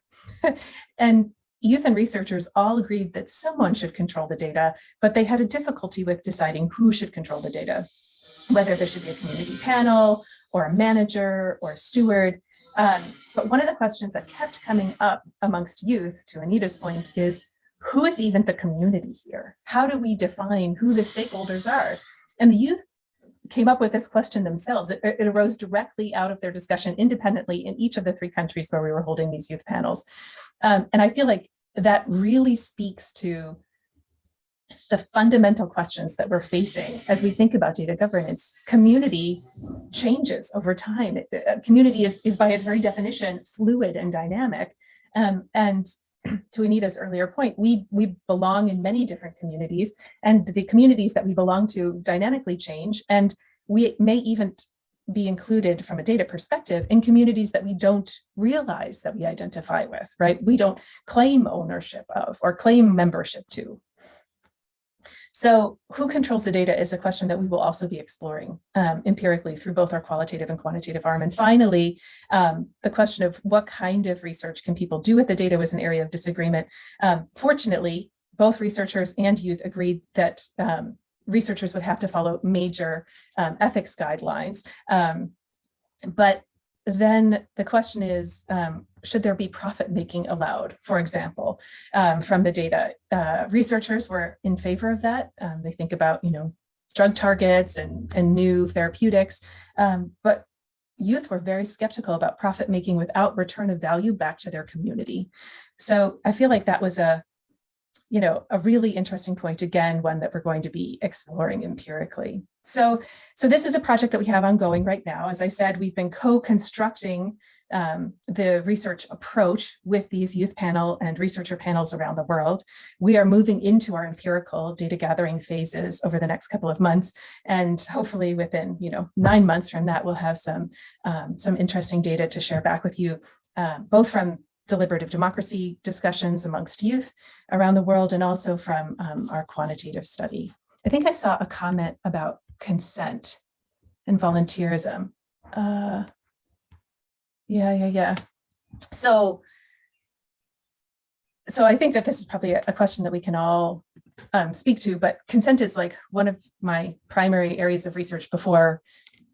And youth and researchers all agreed that someone should control the data, but they had a difficulty with deciding who should control the data, whether there should be a community panel or a manager or a steward. But one of the questions that kept coming up amongst youth, to Anita's point, is who is even the community here? How do we define who the stakeholders are? And the youth came up with this question themselves. It arose directly out of their discussion independently in each of the 3 countries where we were holding these youth panels. And I feel like that really speaks to the fundamental questions that we're facing as we think about data governance. Community changes over time. Community is by its very definition fluid and dynamic. And to Anita's earlier point, we belong in many different communities, and the communities that we belong to dynamically change, and we may even be included from a data perspective in communities that we don't realize that we identify with, right? We don't claim ownership of or claim membership to. So who controls the data is a question that we will also be exploring empirically through both our qualitative and quantitative arm. And finally, the question of what kind of research can people do with the data was an area of disagreement. Fortunately, both researchers and youth agreed that researchers would have to follow major ethics guidelines. But then the question is, should there be profit making allowed, for example, from the data? Researchers were in favor of that. They think about, drug targets and new therapeutics, but youth were very skeptical about profit making without return of value back to their community. So I feel like that was a really interesting point, again, one that we're going to be exploring empirically. So this is a project that we have ongoing right now. As I said, we've been co-constructing the research approach with these youth panel and researcher panels around the world. We are moving into our empirical data gathering phases over the next couple of months, and hopefully within 9 months from that, we'll have some interesting data to share back with you, both from deliberative democracy discussions amongst youth around the world, and also from our quantitative study. I think I saw a comment about consent and volunteerism. Yeah. So I think that this is probably a question that we can all speak to, but consent is like one of my primary areas of research before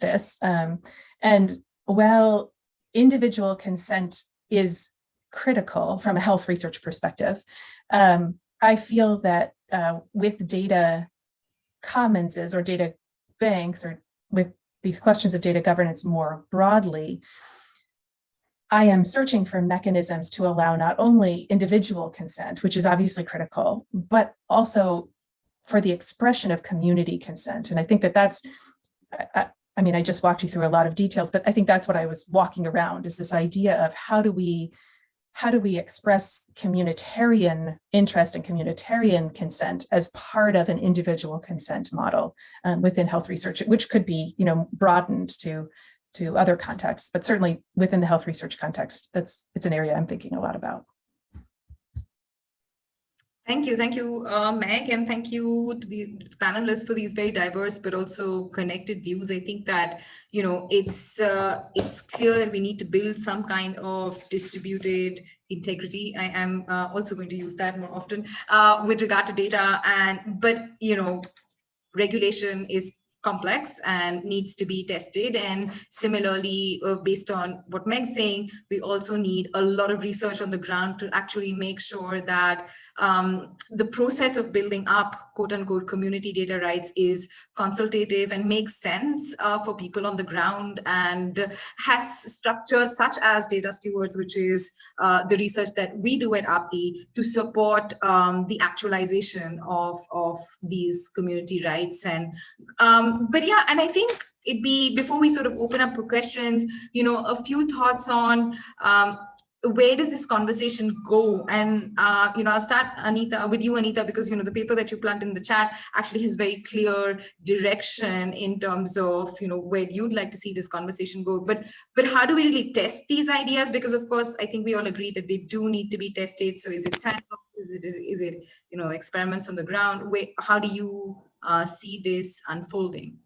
this. And while individual consent is critical from a health research perspective, I feel that with data commonses or data banks, or with these questions of data governance more broadly, I am searching for mechanisms to allow not only individual consent, which is obviously critical, but also for the expression of community consent. And I think that that's, I mean, I just walked you through a lot of details, but I think that's what I was walking around, is this idea of how do we express communitarian interest and communitarian consent as part of an individual consent model within health research, which could be, broadened to other contexts, but certainly within the health research context, it's an area I'm thinking a lot about. Thank you, Meg, and thank you to the panelists for these very diverse but also connected views. I think that it's clear that we need to build some kind of distributed integrity. I am also going to use that more often with regard to data, but regulation is complex and needs to be tested. And similarly, based on what Meg's saying, we also need a lot of research on the ground to actually make sure that the process of building up quote unquote community data rights is consultative and makes sense for people on the ground, and has structures such as data stewards, which is the research that we do at Aapti to support the actualization of these community rights. And but yeah, and I think it'd be, before we sort of open up for questions, a few thoughts on where does this conversation go? And I'll start, Anita, with you, Anita, because the paper that you plugged in the chat actually has very clear direction in terms of where you'd like to see this conversation go. But how do we really test these ideas? Because of course, I think we all agree that they do need to be tested. So is it sandbox? Is it experiments on the ground? How do you see this unfolding?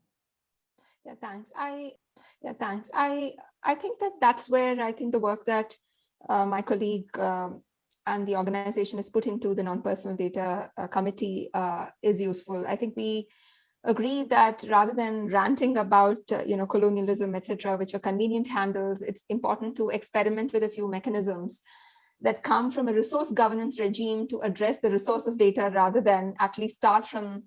Yeah, thanks. I think that's where I think the work that my colleague and the organization has put into the non-personal data committee is useful. I think we agree that rather than ranting about colonialism, etc., which are convenient handles, it's important to experiment with a few mechanisms that come from a resource governance regime to address the resource of data, rather than actually start from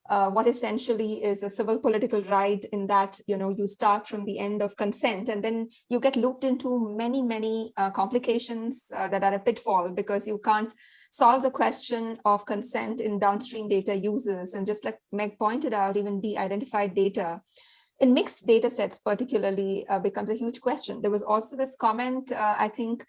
what essentially is a civil political right, in that you start from the end of consent, and then you get looped into many complications that are a pitfall, because you can't solve the question of consent in downstream data uses. And just like Meg pointed out, even de-identified data in mixed data sets particularly becomes a huge question. There was also this comment, I think,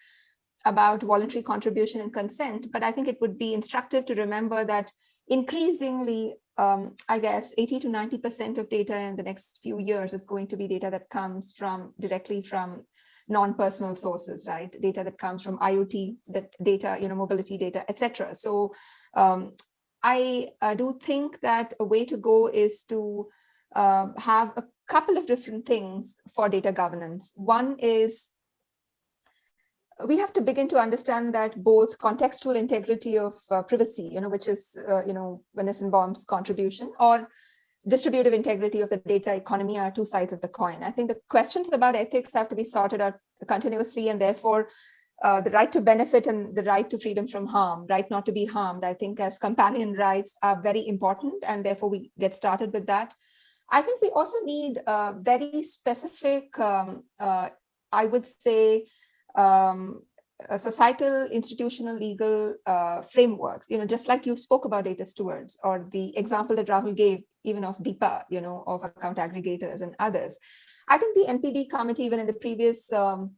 about voluntary contribution and consent, but I think it would be instructive to remember that increasingly, I guess 80 to 90% of data in the next few years is going to be data that comes directly from non-personal sources, right? Data that comes from IoT, that data, mobility data, etc. So I do think that a way to go is to have a couple of different things for data governance. One is, we have to begin to understand that both contextual integrity of privacy, which is, Nissenbaum's contribution, or distributive integrity of the data economy are two sides of the coin. I think the questions about ethics have to be sorted out continuously, and therefore the right to benefit and the right to freedom from harm, right not to be harmed, I think as companion rights are very important, and therefore we get started with that. I think we also need very specific, I would say, societal, institutional, legal frameworks, just like you spoke about data stewards, or the example that Rahul gave, even of DIPA, of account aggregators and others. I think the NPD committee, even in the previous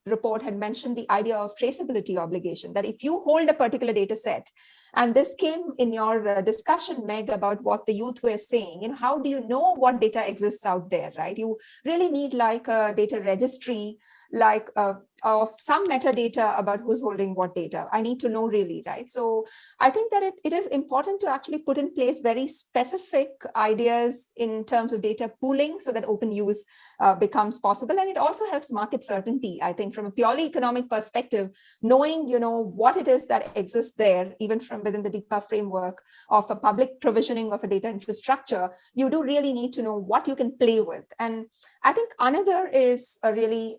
report, had mentioned the idea of traceability obligation, that if you hold a particular data set, and this came in your discussion, Meg, about what the youth were saying, how do you know what data exists out there, right? You really need like a data registry, like of some metadata about who's holding what data. I need to know really, right? So I think that it is important to actually put in place very specific ideas in terms of data pooling, so that open use becomes possible. And it also helps market certainty, I think, from a purely economic perspective, knowing, what it is that exists there, even from within the DIPA framework of a public provisioning of a data infrastructure, you do really need to know what you can play with. And I think another is really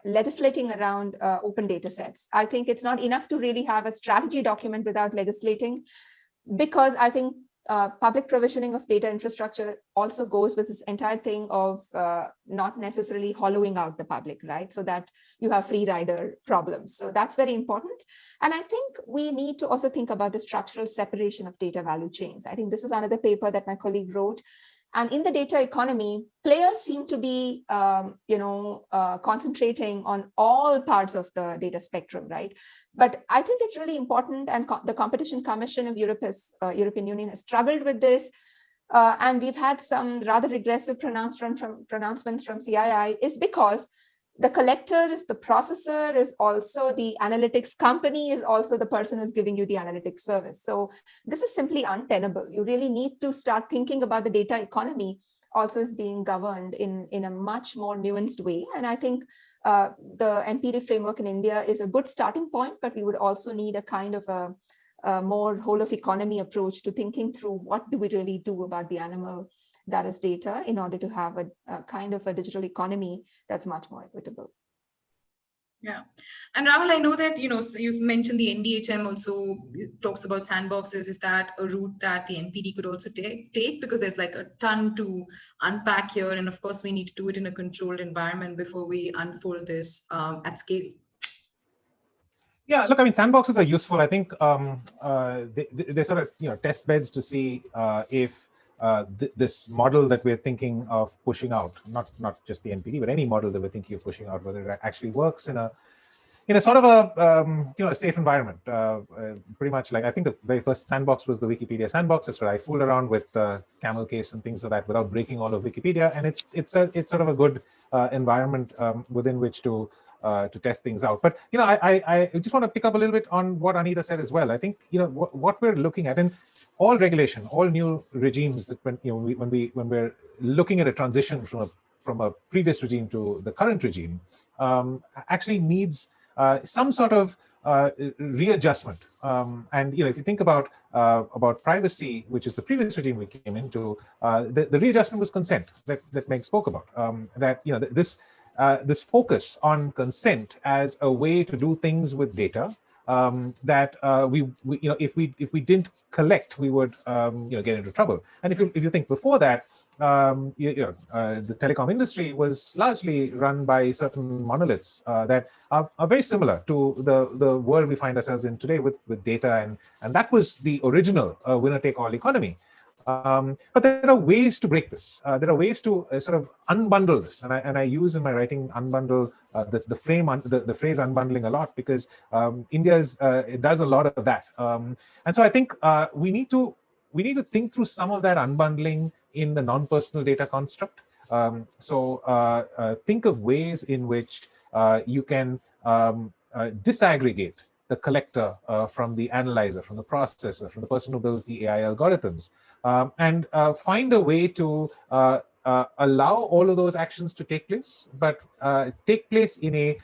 legislating around open data sets. I think it's not enough to really have a strategy document without legislating, because I think public provisioning of data infrastructure also goes with this entire thing of not necessarily hollowing out the public, right? So that you have free rider problems. So that's very important. And I think we need to also think about the structural separation of data value chains. I think this is another paper that my colleague wrote. And in the data economy, players seem to be, concentrating on all parts of the data spectrum, right? But I think it's really important, and the Competition Commission of European Union has struggled with this. And we've had some rather regressive pronouncements from CII, is because the collector is the processor, is also the analytics company, is also the person who's giving you the analytics service. So this is simply untenable. You really need to start thinking about the data economy also is being governed in a much more nuanced way. And I think the NPD framework in India is a good starting point, but we would also need a kind of a more whole of economy approach to thinking through what do we really do about the animal that is data in order to have a kind of a digital economy that's much more equitable. Yeah. And Rahul, I know that, you mentioned the NDHM also talks about sandboxes. Is that a route that the NPD could also take? Because there's like a ton to unpack here. And of course, we need to do it in a controlled environment before we unfold this at scale. Yeah, look, I mean, sandboxes are useful. I think they're sort of, test beds to see if this model that we're thinking of pushing out, not just the NPD, but any model that we're thinking of pushing out, whether it actually works in a sort of a safe environment. Pretty much like, I think the very first sandbox was the Wikipedia sandbox. That's where I fooled around with camel case and things like that without breaking all of Wikipedia, and it's sort of a good environment within which to test things out. But I just want to pick up a little bit on what Anita said as well. I think what we're looking at, and all regulation, all new regimes that when we're looking at a transition from a previous regime to the current regime, actually needs some sort of readjustment. And if you think about privacy, which is the previous regime we came into, the readjustment was consent that Meg spoke about. This focus on consent as a way to do things with data, that if we didn't collect, we would get into trouble. And if you think before that, the telecom industry was largely run by certain monoliths that are very similar to the world we find ourselves in today with data, and that was the original winner-take-all economy. But there are ways to break this. There are ways to sort of unbundle this, and I use in my writing unbundle the phrase unbundling a lot, because India it does a lot of that. And so I think we need to think through some of that unbundling in the non-personal data construct. So think of ways in which you can disaggregate the collector from the analyzer, from the processor, from the person who builds the AI algorithms, and find a way to allow all of those actions to take place, but take place in a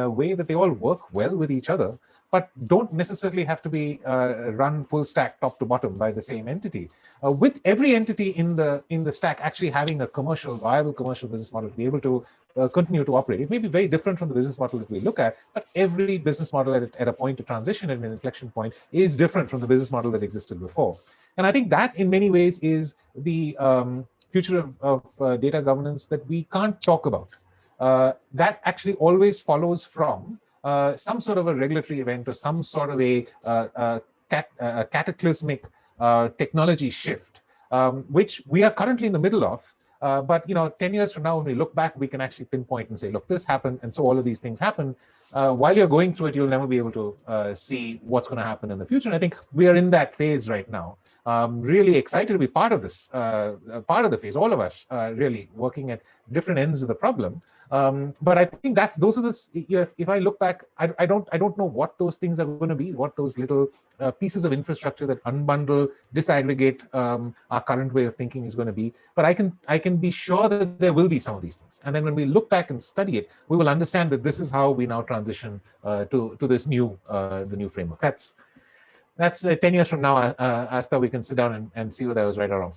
way that they all work well with each other, but don't necessarily have to be run full stack top to bottom by the same entity. With every entity in the stack actually having a viable commercial business model to be able to continue to operate. It may be very different from the business model that we look at, but every business model at a point of transition, at an inflection point, is different from the business model that existed before. And I think that in many ways is the future of data governance that we can't talk about. That actually always follows from some sort of a regulatory event or some sort of a cataclysmic technology shift, which we are currently in the middle of. But 10 years from now, when we look back, we can actually pinpoint and say, look, this happened, and so all of these things happen. While you're going through it, you'll never be able to see what's going to happen in the future. And I think we are in that phase right now. Really excited to be part of this, part of the phase, all of us really working at different ends of the problem. But I think those are the, if I look back, I don't know what those things are going to be, what those little pieces of infrastructure that unbundle, disaggregate our current way of thinking is going to be. But I can be sure that there will be some of these things. And then when we look back and study it, we will understand that this is how we now transition to this the new framework. That's 10 years from now, Astha, we can sit down and see whether I was right or wrong.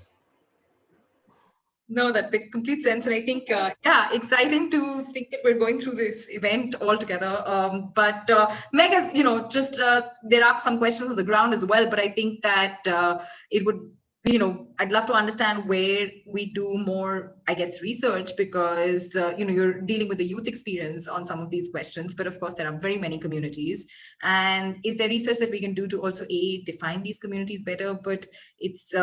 No, that makes complete sense. And I think, yeah, exciting to think that we're going through this event all together. But Meg, as you know, just there are some questions on the ground as well. But I think that it would, I'd love to understand where we do more, I guess, research, because, you're dealing with the youth experience on some of these questions. But of course, there are very many communities. And is there research that we can do to also define these communities better? But it's,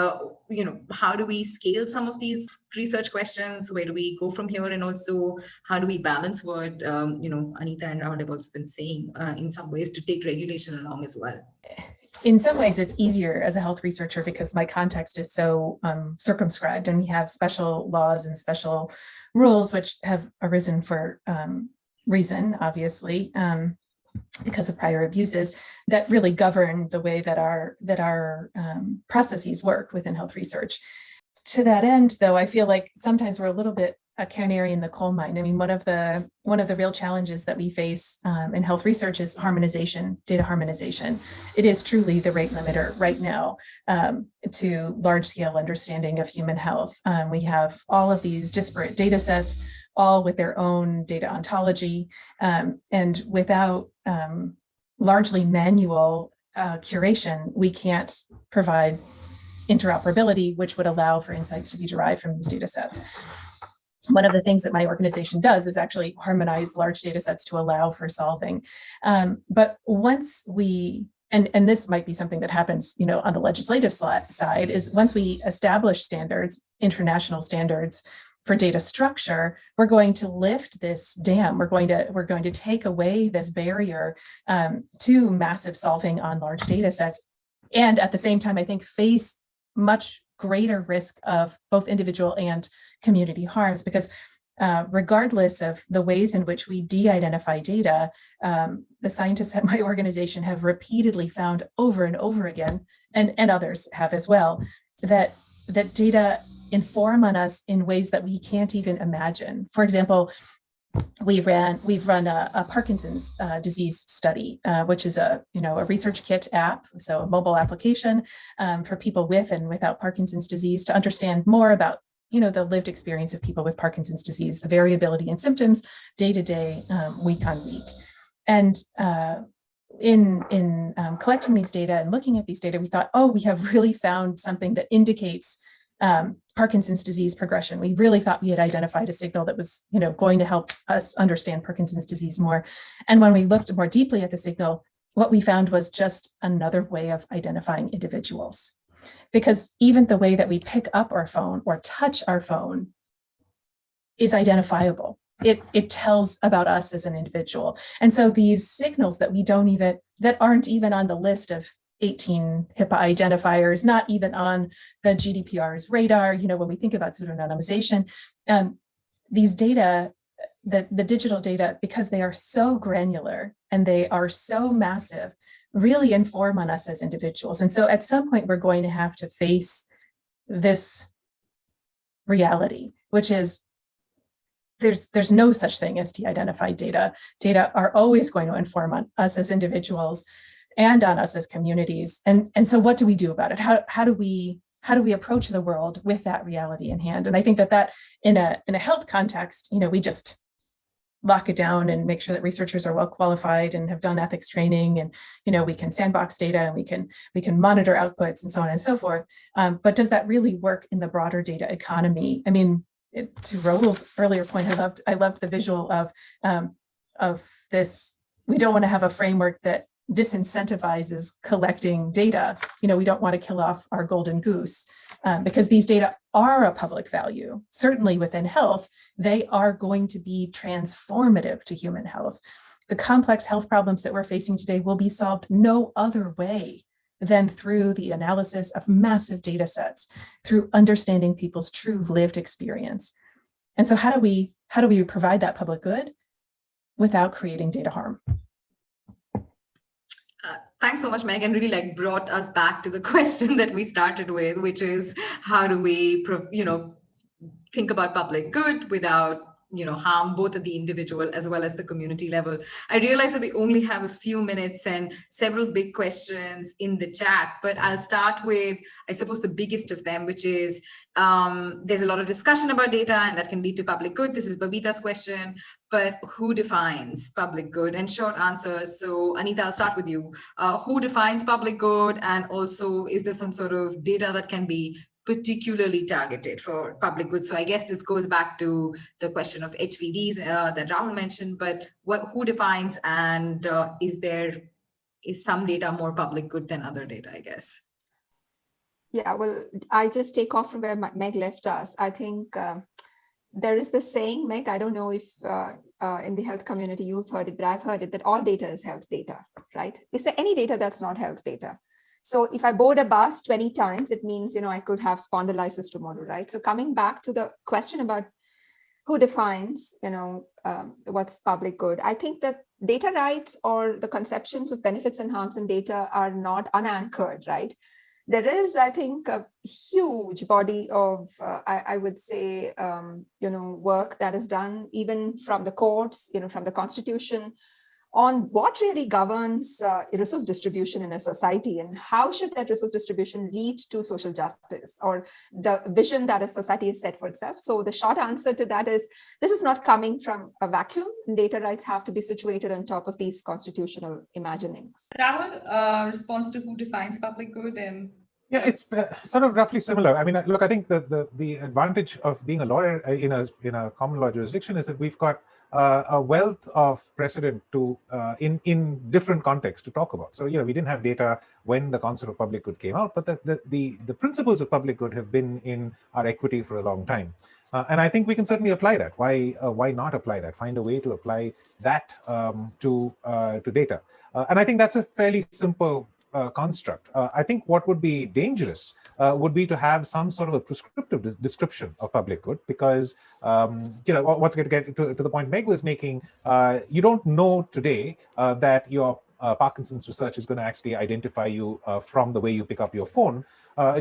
how do we scale some of these research questions? Where do we go from here? And also, how do we balance what, Anita and Rahul have also been saying in some ways, to take regulation along as well? In some ways, it's easier as a health researcher because my context is so circumscribed, and we have special laws and special rules which have arisen for reason, obviously, because of prior abuses, that really govern the way that our processes work within health research. To that end, though, I feel like sometimes we're a little bit a canary in the coal mine. I mean, one of the real challenges that we face in health research is harmonization, data harmonization. It is truly the rate limiter right now to large-scale understanding of human health. We have all of these disparate data sets, all with their own data ontology, and without largely manual curation, we can't provide interoperability, which would allow for insights to be derived from these data sets. One of the things that my organization does is actually harmonize large data sets to allow for solving. But once we, and this might be something that happens, on the legislative side, is once we establish standards, international standards for data structure, we're going to lift this dam. We're going to take away this barrier to massive solving on large data sets, and at the same time, I think, face much greater risk of both individual and community harms, because regardless of the ways in which we de-identify data, the scientists at my organization have repeatedly found over and over again, and others have as well, that data inform on us in ways that we can't even imagine. For example, we've run a Parkinson's disease study, which is a research kit app, so a mobile application for people with and without Parkinson's disease, to understand more about the lived experience of people with Parkinson's disease, the variability in symptoms day to day, week on week. And in collecting these data and looking at these data, we thought, oh, we have really found something that indicates Parkinson's disease progression. We really thought we had identified a signal that was, going to help us understand Parkinson's disease more. And when we looked more deeply at the signal, what we found was just another way of identifying individuals. Because even the way that we pick up our phone or touch our phone is identifiable. It tells about us as an individual. And so these signals that that aren't even on the list of 18 HIPAA identifiers, not even on the GDPR's radar, when we think about pseudonymization, these data, the digital data, because they are so granular and they are so massive, really inform on us as individuals. And so at some point, we're going to have to face this reality, which is there's no such thing as de-identified data. Data are always going to inform on us as individuals and on us as communities. And so what do we do about it? How do we approach the world with that reality in hand? And I think that in a health context, we just lock it down and make sure that researchers are well qualified and have done ethics training, and we can sandbox data and we can monitor outputs and so on and so forth. But does that really work in the broader data economy? I mean, to Rahul's earlier point, I loved the visual of this. We don't want to have a framework that disincentivizes collecting data. We don't want to kill off our golden goose, because these data are a public value. Certainly within health, they are going to be transformative to human health. The complex health problems that we're facing today will be solved no other way than through the analysis of massive data sets, through understanding people's true lived experience. And so how do we provide that public good without creating data harm? Thanks so much, Megan. Really brought us back to the question that we started with, which is how do we, think about public good without harm both at the individual as well as the community level. I realize that we only have a few minutes and several big questions in the chat, but I'll start with, I suppose, the biggest of them, which is there's a lot of discussion about data and that can lead to public good. This is Babita's question, but who defines public good? And short answers. So Anita, I'll start with you. Who defines public good? And also, is there some sort of data that can be particularly targeted for public good? So I guess this goes back to the question of HVDs that Rahul mentioned, but who defines, and is some data more public good than other data, I guess? Yeah, well, I just take off from where Meg left us. I think there is this saying, Meg, I don't know if in the health community you've heard it, but I've heard it, that all data is health data, right? Is there any data that's not health data? So if I board a bus 20 times, it means, I could have spondylitis tomorrow, right? So coming back to the question about who defines, what's public good, I think that data rights or the conceptions of benefits enhancing data are not unanchored, right? There is, I think, a huge body of, I would say, work that is done even from the courts, from the Constitution, on what really governs resource distribution in a society, and how should that resource distribution lead to social justice, or the vision that a society has set for itself. So the short answer to that is, this is not coming from a vacuum. Data rights have to be situated on top of these constitutional imaginings. Rahul, response to who defines public good? And yeah, it's sort of roughly similar. I mean, look, I think the advantage of being a lawyer in a common law jurisdiction is that we've got a wealth of precedent to in different contexts to talk about. So we didn't have data when the concept of public good came out, but the principles of public good have been in our equity for a long time, and I think we can certainly apply that. Why not apply that? Find a way to apply that to data, and I think that's a fairly simple construct. I think what would be dangerous would be to have some sort of a prescriptive description of public good, because what's going to get to the point Meg was making, you don't know today that your Parkinson's research is going to actually identify you from the way you pick up your phone,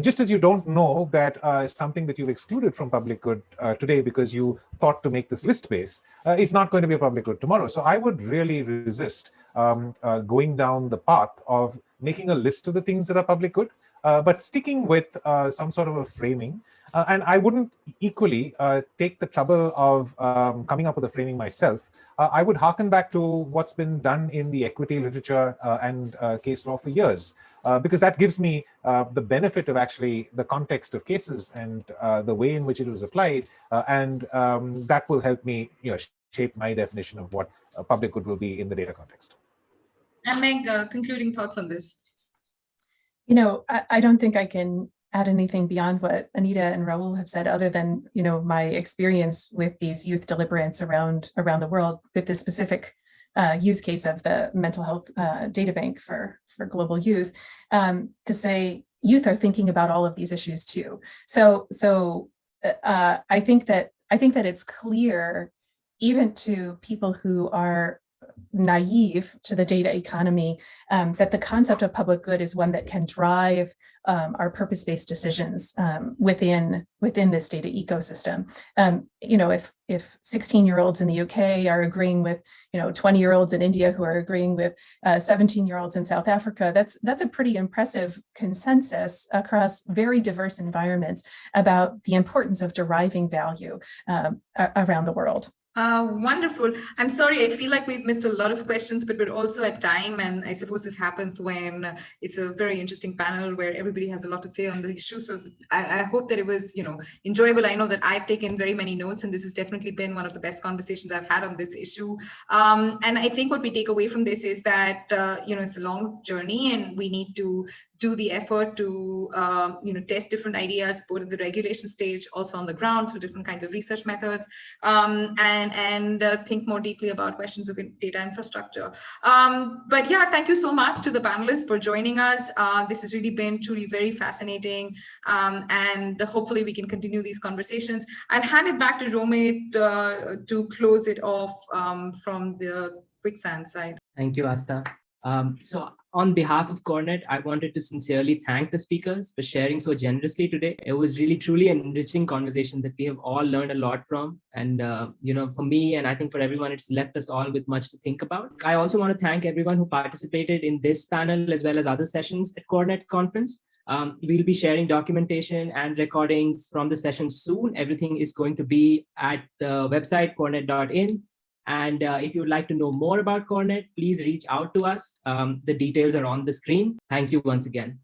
just as you don't know that something that you've excluded from public good today because you thought to make this list-based is not going to be a public good tomorrow. So I would really resist going down the path of making a list of the things that are public good, but sticking with some sort of a framing. And I wouldn't equally take the trouble of coming up with a framing myself. I would hearken back to what's been done in the equity literature and case law for years, because that gives me the benefit of actually the context of cases and the way in which it was applied, and that will help me shape my definition of what public good will be in the data context. And Meg, concluding thoughts on this? I don't think I can add anything beyond what Anita and Rahul have said, other than my experience with these youth deliberants around the world, with the specific use case of the mental health data bank for global youth, to say youth are thinking about all of these issues too. So I think that it's clear, even to people who are naive to the data economy, that the concept of public good is one that can drive our purpose-based decisions within this data ecosystem. If 16-year-olds in the UK are agreeing with 20-year-olds in India who are agreeing with 17-year-olds in South Africa, that's a pretty impressive consensus across very diverse environments about the importance of deriving value around the world. Wonderful. I'm sorry, I feel like we've missed a lot of questions, but we're also at time. And I suppose this happens when it's a very interesting panel where everybody has a lot to say on the issue. So I hope that it was, enjoyable. I know that I've taken very many notes, and this has definitely been one of the best conversations I've had on this issue. And I think what we take away from this is that, it's a long journey, and we need to do the effort to, test different ideas, both at the regulation stage, also on the ground through different kinds of research methods, and think more deeply about questions of data infrastructure. But yeah, thank you so much to the panelists for joining us. This has really been truly very fascinating, and hopefully we can continue these conversations. I'll hand it back to Romit to close it off from the Quicksand side. Thank you, Astha. So On behalf of CoreNet, I wanted to sincerely thank the speakers for sharing so generously today. It was really truly an enriching conversation that we have all learned a lot from. And, for me, and I think for everyone, it's left us all with much to think about. I also want to thank everyone who participated in this panel as well as other sessions at CoreNet conference. We'll be sharing documentation and recordings from the session soon. Everything is going to be at the website, corenet.in. And if you'd like to know more about CoreNet, please reach out to us. The details are on the screen. Thank you once again.